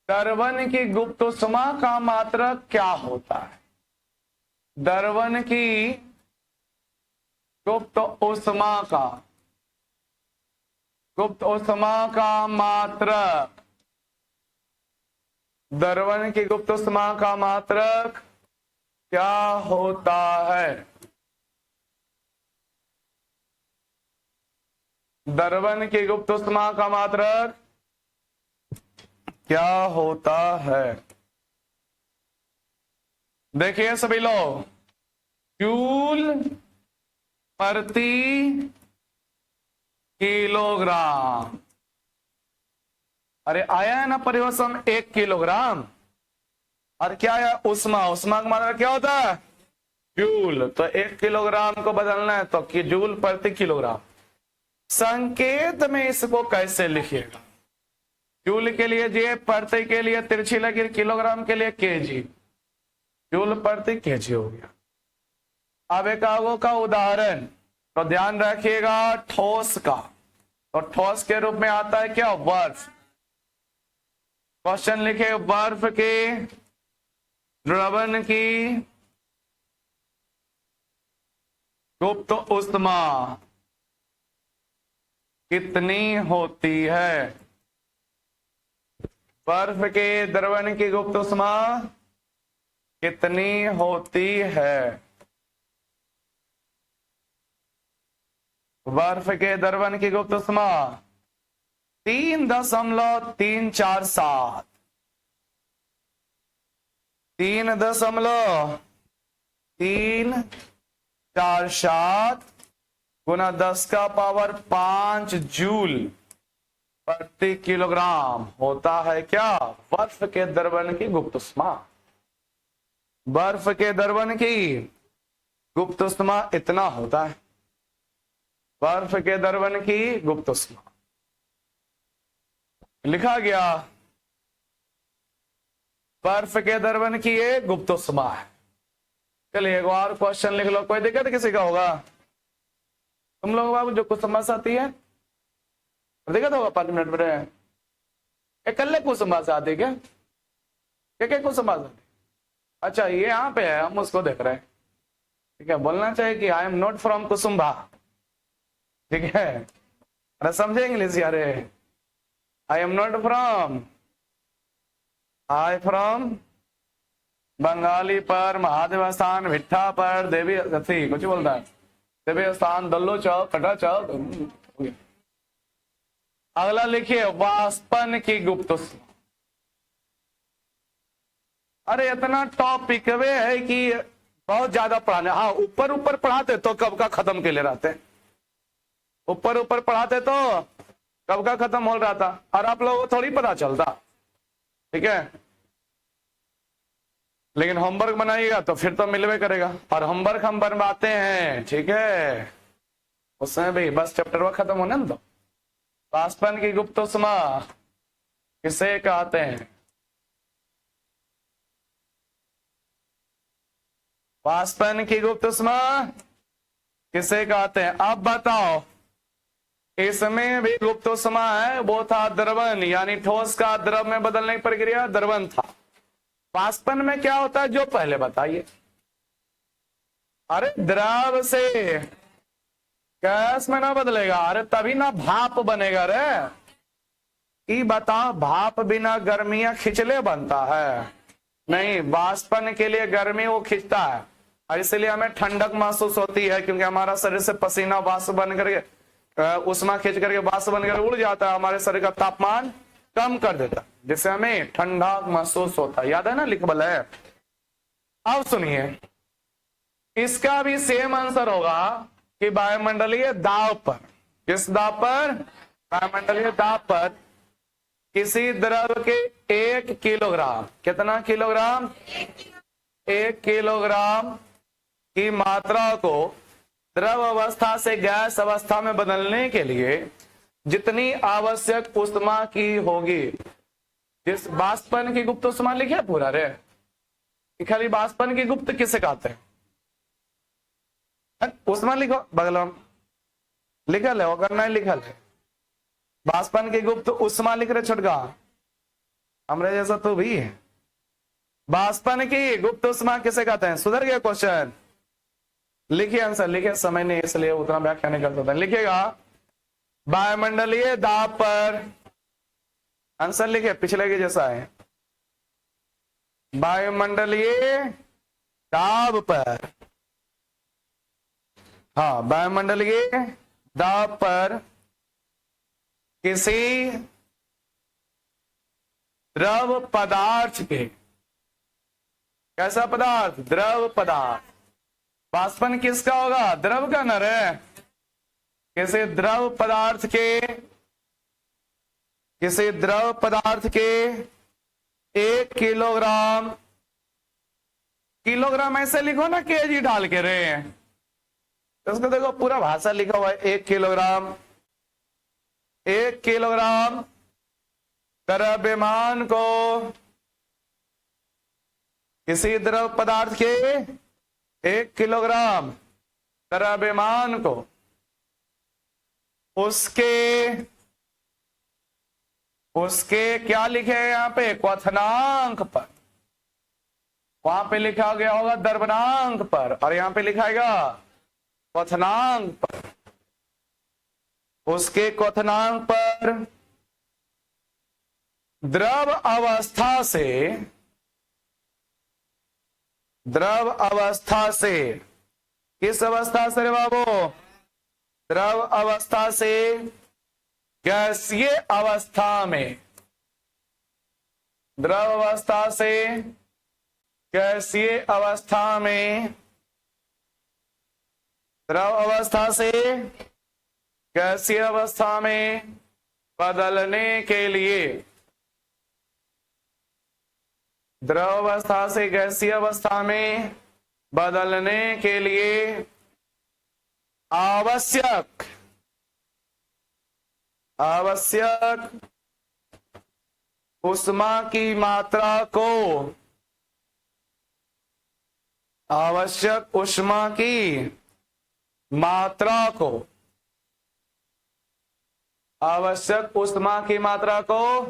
द्रवण की गुप्त उष्मा का मात्रक क्या होता है, द्रवण की गुप्त उष्मा का, गुप्त उष्मा का मात्रक, द्रवण की गुप्त उष्मा का मात्रक क्या होता है, द्रवण की गुप्त उष्मा का मात्रक क्या होता है। देखिए सभी लोग, जूल प्रति किलोग्राम। अरे आया है ना परिवेशन 1 किलोग्राम, और क्या आया उष्मा। उष्मा का मात्रा क्या होता है जूल। तो 1 किलोग्राम को बदलना है तो कि जूल प्रति किलोग्राम। संकेत में इसको कैसे लिखिएगा, जूल के लिए जे, प्रति के लिए तिरछी लगी, किलोग्राम के लिए केजी, जूल प्रति केजी हो गया। अब एकागो का उदाहरण तो ध्यान रखिएगा, ठोस का, तो ठोस के रूप में आता है क्या बर्फ। क्वेश्चन लिखे बर्फ के द्रवण की गुप्त उष्मा कितनी होती है। बर्फ के द्रवण की गुप्त उष्मा कितनी होती है। बर्फ के द्रवण की गुप्त उष्मा 3.347 3.347 गुना 10 का पावर 5 जूल प्रति किलोग्राम होता है क्या बर्फ के द्रवण की गुप्त उष्मा। बर्फ के द्रवण की गुप्त उष्मा इतना होता है, बर्फ के द्रवण की गुप्त उष्मा लिखा गया। बर्फ के द्रवण की ये गुप्त उष्मा है। चलिए एक और क्वेश्चन लिख लो, कोई दिक्कत किसी का होगा। तुम लोग बाबू जो कुछ समझ आती है दिक्कत होगा 5 मिनट में। कल कुछ समझ आती क्या, क्या कुछ समझ आती। अच्छा ये यहाँ पे है, हम उसको देख रहे हैं। ठीक है, बोलना चाहिए कि I am not from Kusumbha. ठीक है, अरे समझे इंग्लिश यार। I am not from, I from Bengali पर, महादेव स्थान, भिट्ठा पर, देवी थी कुछ बोलता है, देवी स्थान, दल्लो चौक, कटा चौक। अगला लिखिए वाष्पन की गुप्त उष्मा। अरे इतना टॉपिक वे है कि बहुत ज्यादा पढ़ाने। हाँ ऊपर ऊपर पढ़ाते तो कब का खत्म के लिए रहते, ऊपर ऊपर पढ़ाते तो कब का खत्म हो रहा था, और आप लोगों को थोड़ी पता चलता। ठीक है, लेकिन होमवर्क बनाइएगा तो फिर तो मिलवे करेगा, और होमवर्क हम बनवाते हैं। ठीक है, उसमें भी बस चैप्टर वा खत्म होने दो। वाष्पन की गुप्त उष्मा किसे कहते हैं। वाष्पन की गुप्त उष्मा किसे कहते हैं। अब बताओ, इसमें भी गुप्त उष्मा है, वो था द्रवण, यानी ठोस का द्रव में बदलने की प्रक्रिया द्रवण था। वाष्पन में क्या होता है जो पहले बताइए। अरे द्रव से गैस में ना बदलेगा, अरे तभी ना भाप बनेगा। रे कि बताओ, भाप बिना गर्मियां खिंचले बनता है नहीं, वाष्पन के लिए गर्मी वो खींचता है, और इसलिए हमें ठंडक महसूस होती है, क्योंकि हमारा शरीर से पसीना वाष्प बन करके उष्मा खींच करके वाष्प बनकर उड़ जाता है, हमारे शरीर का तापमान कम कर देता है, जिससे हमें ठंडा महसूस होता है। याद है ना लिखबल है। अब सुनिए, इसका भी सेम आंसर होगा कि वायुमंडलीय दाब पर, किस दाब पर, वायुमंडलीय दाब पर किसी द्रव के 1 किलोग्राम, कितना किलोग्राम, 1 किलोग्राम की मात्रा को द्रव अवस्था से गैस अवस्था में बदलने के लिए जितनी आवश्यक उष्मा की होगी। जिस वाष्पन की गुप्त उष्मा लिखे पूरा रे, खाली वाष्पन की गुप्त किसे कहते हैं। उष्मा लिखो बगल में, लिखल है, अगर नहीं लिखल है वाष्पन की गुप्त उष्मा लिख रहे छोटका, हमरे जैसा तो भी है। वाष्पन की गुप्त उष्मा किसे कहते हैं। सुधर गया क्वेश्चन, लिखिए आंसर, लिखिए, समय नहीं इसलिए उतना व्याख्या नहीं कर सकता। लिखिएगा वायुमंडलीय दाब पर, आंसर लिखिए पिछले के जैसा है, वायुमंडलीय दाब पर, हाँ वायुमंडलीय दाब पर किसी द्रव पदार्थ के, कैसा पदार्थ, द्रव पदार्थ, वाष्पन किसका होगा? द्रव का न रे। किसी द्रव पदार्थ के 1 किलोग्राम, किलोग्राम ऐसे लिखो ना, केजी डाल के रे। उसको देखो पूरा भाषा लिखा हुआ है। 1 किलोग्राम, 1 किलोग्राम द्रव्यमान को किसी द्रव पदार्थ के 1 किलोग्राम द्रव्यमान को उसके क्या लिखे हैं यहाँ पे? क्वथनांक पर। वहां पे लिखा गया होगा द्रवणांक पर, और यहां पे लिखाएगा क्वथनांक पर। उसके क्वथनांक पर द्रव अवस्था से किस अवस्था से रे बाबू? द्रव अवस्था से गैसीय अवस्था में, द्रव अवस्था से गैसीय अवस्था में, द्रव अवस्था से गैसीय अवस्था में बदलने के लिए, द्रव अवस्था से गैसीय अवस्था में बदलने के लिए आवश्यक उष्मा की मात्रा को, आवश्यक उष्मा की मात्रा को, आवश्यक उष्मा की मात्रा को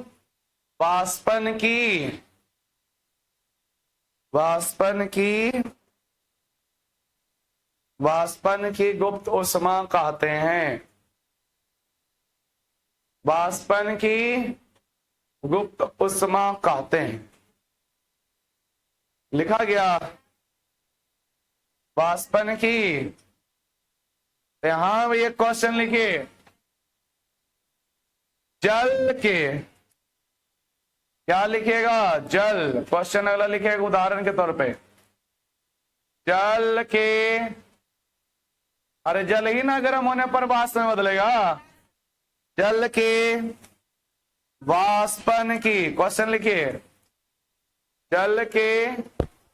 वाष्पन की गुप्त उष्मा कहते हैं। वाष्पन की गुप्त उष्मा कहते हैं। लिखा गया वाष्पन की। यहां ये क्वेश्चन लिखिए, जल के, क्या लिखिएगा? जल। क्वेश्चन अगला लिखिएगा उदाहरण के तौर पे, जल के, अरे जल ही ना गर्म होने पर वाष्प में बदलेगा। जल के वाष्पन की, क्वेश्चन लिखिए, जल के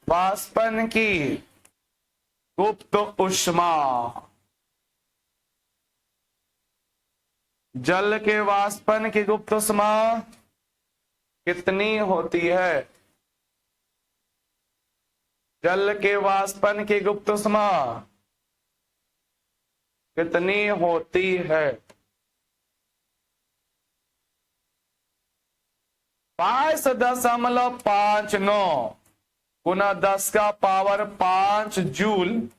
वाष्पन की गुप्त उष्मा, जल के वाष्पन की गुप्त उष्मा कितनी होती है? जल के वाष्पन की गुप्त उष्मा कितनी होती है? 22.59 गुना 10 का पावर 5 जूल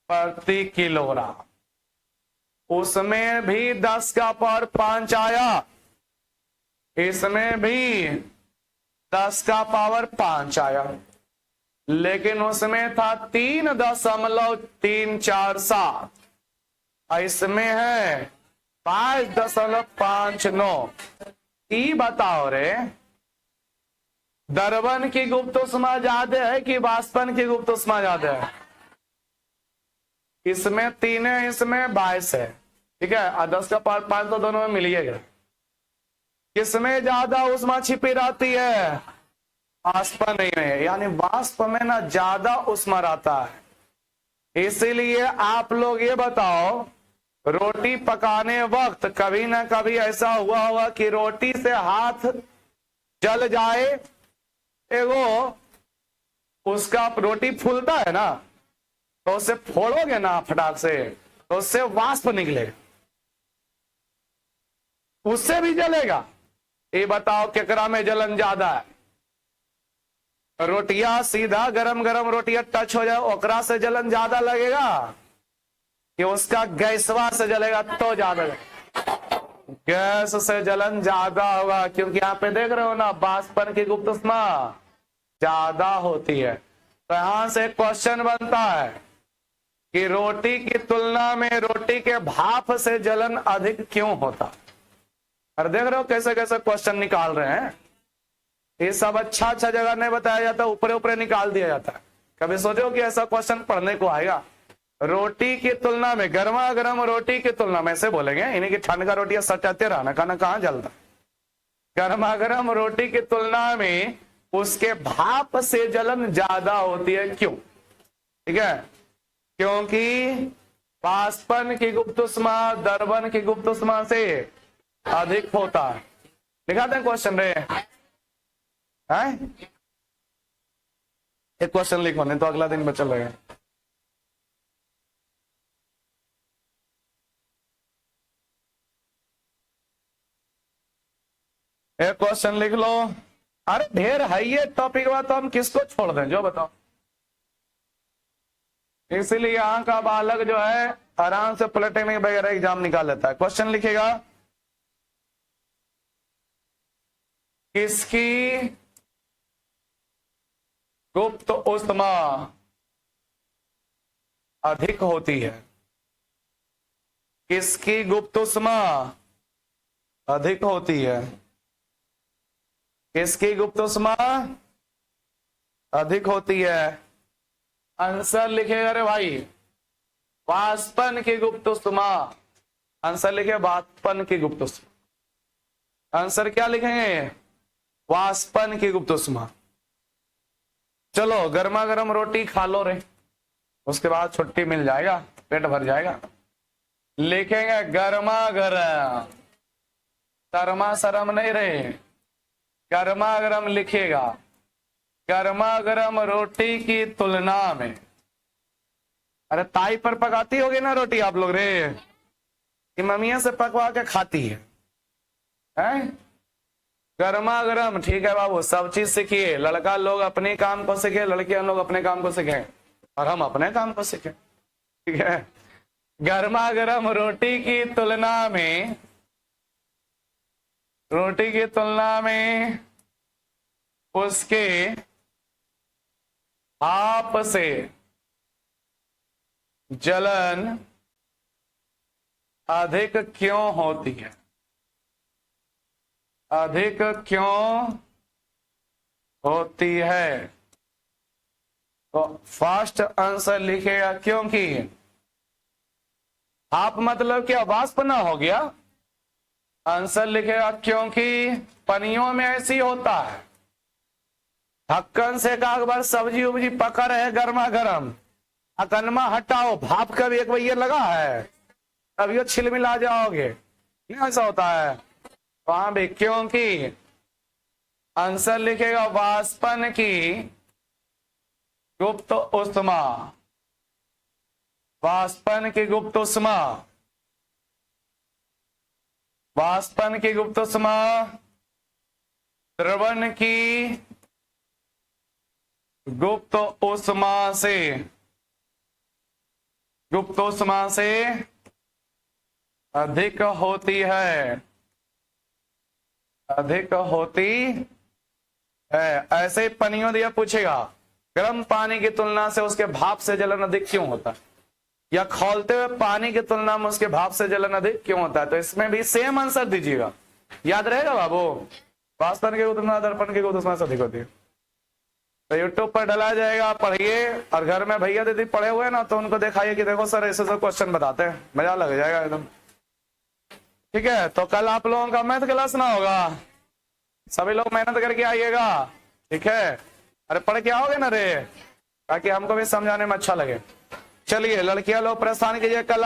प्रति किलोग्राम। उसमें भी 10 का पावर 5 आया, इसमें भी 10 का पावर 5 आया, लेकिन उसमें था 3.347, इसमें है 5.59। बताओ रे, द्रवन की गुप्त उष्मा ज्यादा है कि वाष्पन की गुप्त उष्मा ज्यादा है? इसमें 3 है, इसमें 22 है, ठीक है, और 10 का पावर 5 तो दोनों में मिलिएगा। किसमें ज्यादा उष्मा छिपी रहती है? वाष्पन में, यानी वाष्प में ना ज्यादा उष्मा रहता है। इसीलिए आप लोग ये बताओ, रोटी पकाने वक्त कभी ना कभी ऐसा हुआ होगा कि रोटी से हाथ जल जाए, एगो उसका रोटी फूलता है ना, तो उसे फोड़ोगे ना फटाक से, तो उससे वाष्प निकलेगा, उससे भी जलेगा। ये बताओ केकरा में जलन ज्यादा है? रोटियां सीधा गरम गरम रोटियां टच हो जाए, ओकरा से जलन ज्यादा लगेगा कि उसका गैसवा से जलेगा तो ज्यादा? गैस से जलन ज्यादा होगा, क्योंकि यहाँ पे देख रहे हो ना, वाष्पन की गुप्त उष्मा ज्यादा होती है। तो यहां से क्वेश्चन बनता है कि रोटी की तुलना में रोटी के भाप से जलन अधिक क्यों होता? और देख रहे हो कैसे कैसे क्वेश्चन निकाल रहे हैं। ये सब अच्छा जगह नहीं बताया जाता, ऊपर ऊपर निकाल दिया जाता है। कभी सोचो कि ऐसा क्वेश्चन पढ़ने को आएगा? रोटी की तुलना में, गर्मा गर्म रोटी की तुलना में, ऐसे बोलेंगे, इन्हीं की ठंड का रोटी सटाते रहना, खाना कहाँ जलता। गर्मा गर्म रोटी की तुलना में उसके भाप से जलन ज्यादा होती है, क्यों? ठीक है, क्योंकि वाष्पन की गुप्त ऊष्मा दर्पण की गुप्त ऊष्मा से अधिक होता है। दिखाते हैं क्वेश्चन रे, एक क्वेश्चन लिखो, नहीं तो अगला दिन बचल रहेगा। एक क्वेश्चन लिख लो। अरे ढेर है ये टॉपिक, बात तो हम किसको छोड़ दें, जो बताओ। इसीलिए यहाँ का बालक जो है आराम से पॉलिटेक्निक वगैरह एग्जाम निकाल लेता है। क्वेश्चन लिखेगा, किसकी गुप्त ऊष्मा अधिक होती है? किसकी गुप्त ऊष्मा अधिक होती है? किसकी गुप्त ऊष्मा अधिक होती है? आंसर लिखेगा रे भाई, वाष्पन की गुप्त ऊष्मा। आंसर लिखे वाष्पन की गुप्त ऊष्मा। आंसर क्या लिखेंगे? वाष्पन की गुप्त ऊष्मा। चलो गर्मा गर्म रोटी खा लो रे, उसके बाद छुट्टी मिल जाएगा, पेट भर जाएगा। लिखेंगे गर्मा गर्म, शर्मा शर्म नहीं रहे, गर्मा गर्म लिखिएगा। गर्मा गर्म रोटी की तुलना में, अरे ताई पर पकाती होगी ना रोटी आप लोग रे, कि मम्मिया से पकवा के खाती है, हैं? गर्मा गर्म, ठीक है बाबू, सब चीज सीखिए। लड़का लोग अपने काम को सीखे, लड़कियां लोग अपने काम को सीखे, और हम अपने काम को सीखे, ठीक है। गर्मा गर्म रोटी की तुलना में, रोटी की तुलना में उसके भाप से जलन अधिक क्यों होती है? अधिक क्यों होती है? तो फर्स्ट आंसर लिखेगा क्योंकि। भाप मतलब क्या? वाष्प ना हो गया। आंसर लिखेगा क्योंकि पनियों में ऐसी होता है, ढक्कन से का बार सब्जी उब्जी पका रहे गर्मा गर्म, अकनमा हटाओ, भाप का भी एक भैया लगा है, तभी वो छिल मिला जाओगे, नहीं ऐसा होता है वहां भी। क्योंकि आंसर लिखेगा वाष्पन की गुप्त ऊष्मा, वाष्पन की गुप्त ऊष्मा, वाष्पन की गुप्त ऊष्मा द्रवण की गुप्त ऊष्मा से, गुप्त ऊष्मा से अधिक होती है, अधिक होती है। ऐसे ही पनियों दिया पूछेगा, गर्म पानी की तुलना से उसके भाप से जलन अधिक क्यों होता है, या खौलते हुए पानी की तुलना में उसके भाप से जलन अधिक क्यों होता है? तो इसमें भी सेम आंसर दीजिएगा, याद रहेगा बाबू। वाष्पन की गुप्त ऊष्मा दर्पण की गुप्त ऊष्मा से अधिक होती है। तो यूट्यूब पर डाला जाएगा, पढ़िए, और घर में भैया दीदी पढ़े हुए ना तो उनको दिखाइए कि देखो सर ऐसे सब क्वेश्चन बताते हैं, मजा लग जाएगा एकदम, ठीक है। तो कल आप लोगों का मैथ क्लास ना होगा, सभी लोग मेहनत करके आइएगा, ठीक है। अरे पढ़ के आओगे ना रे, ताकि हमको भी समझाने में अच्छा लगे। चलिए लड़कियां लोग परेशान कीजिए, कल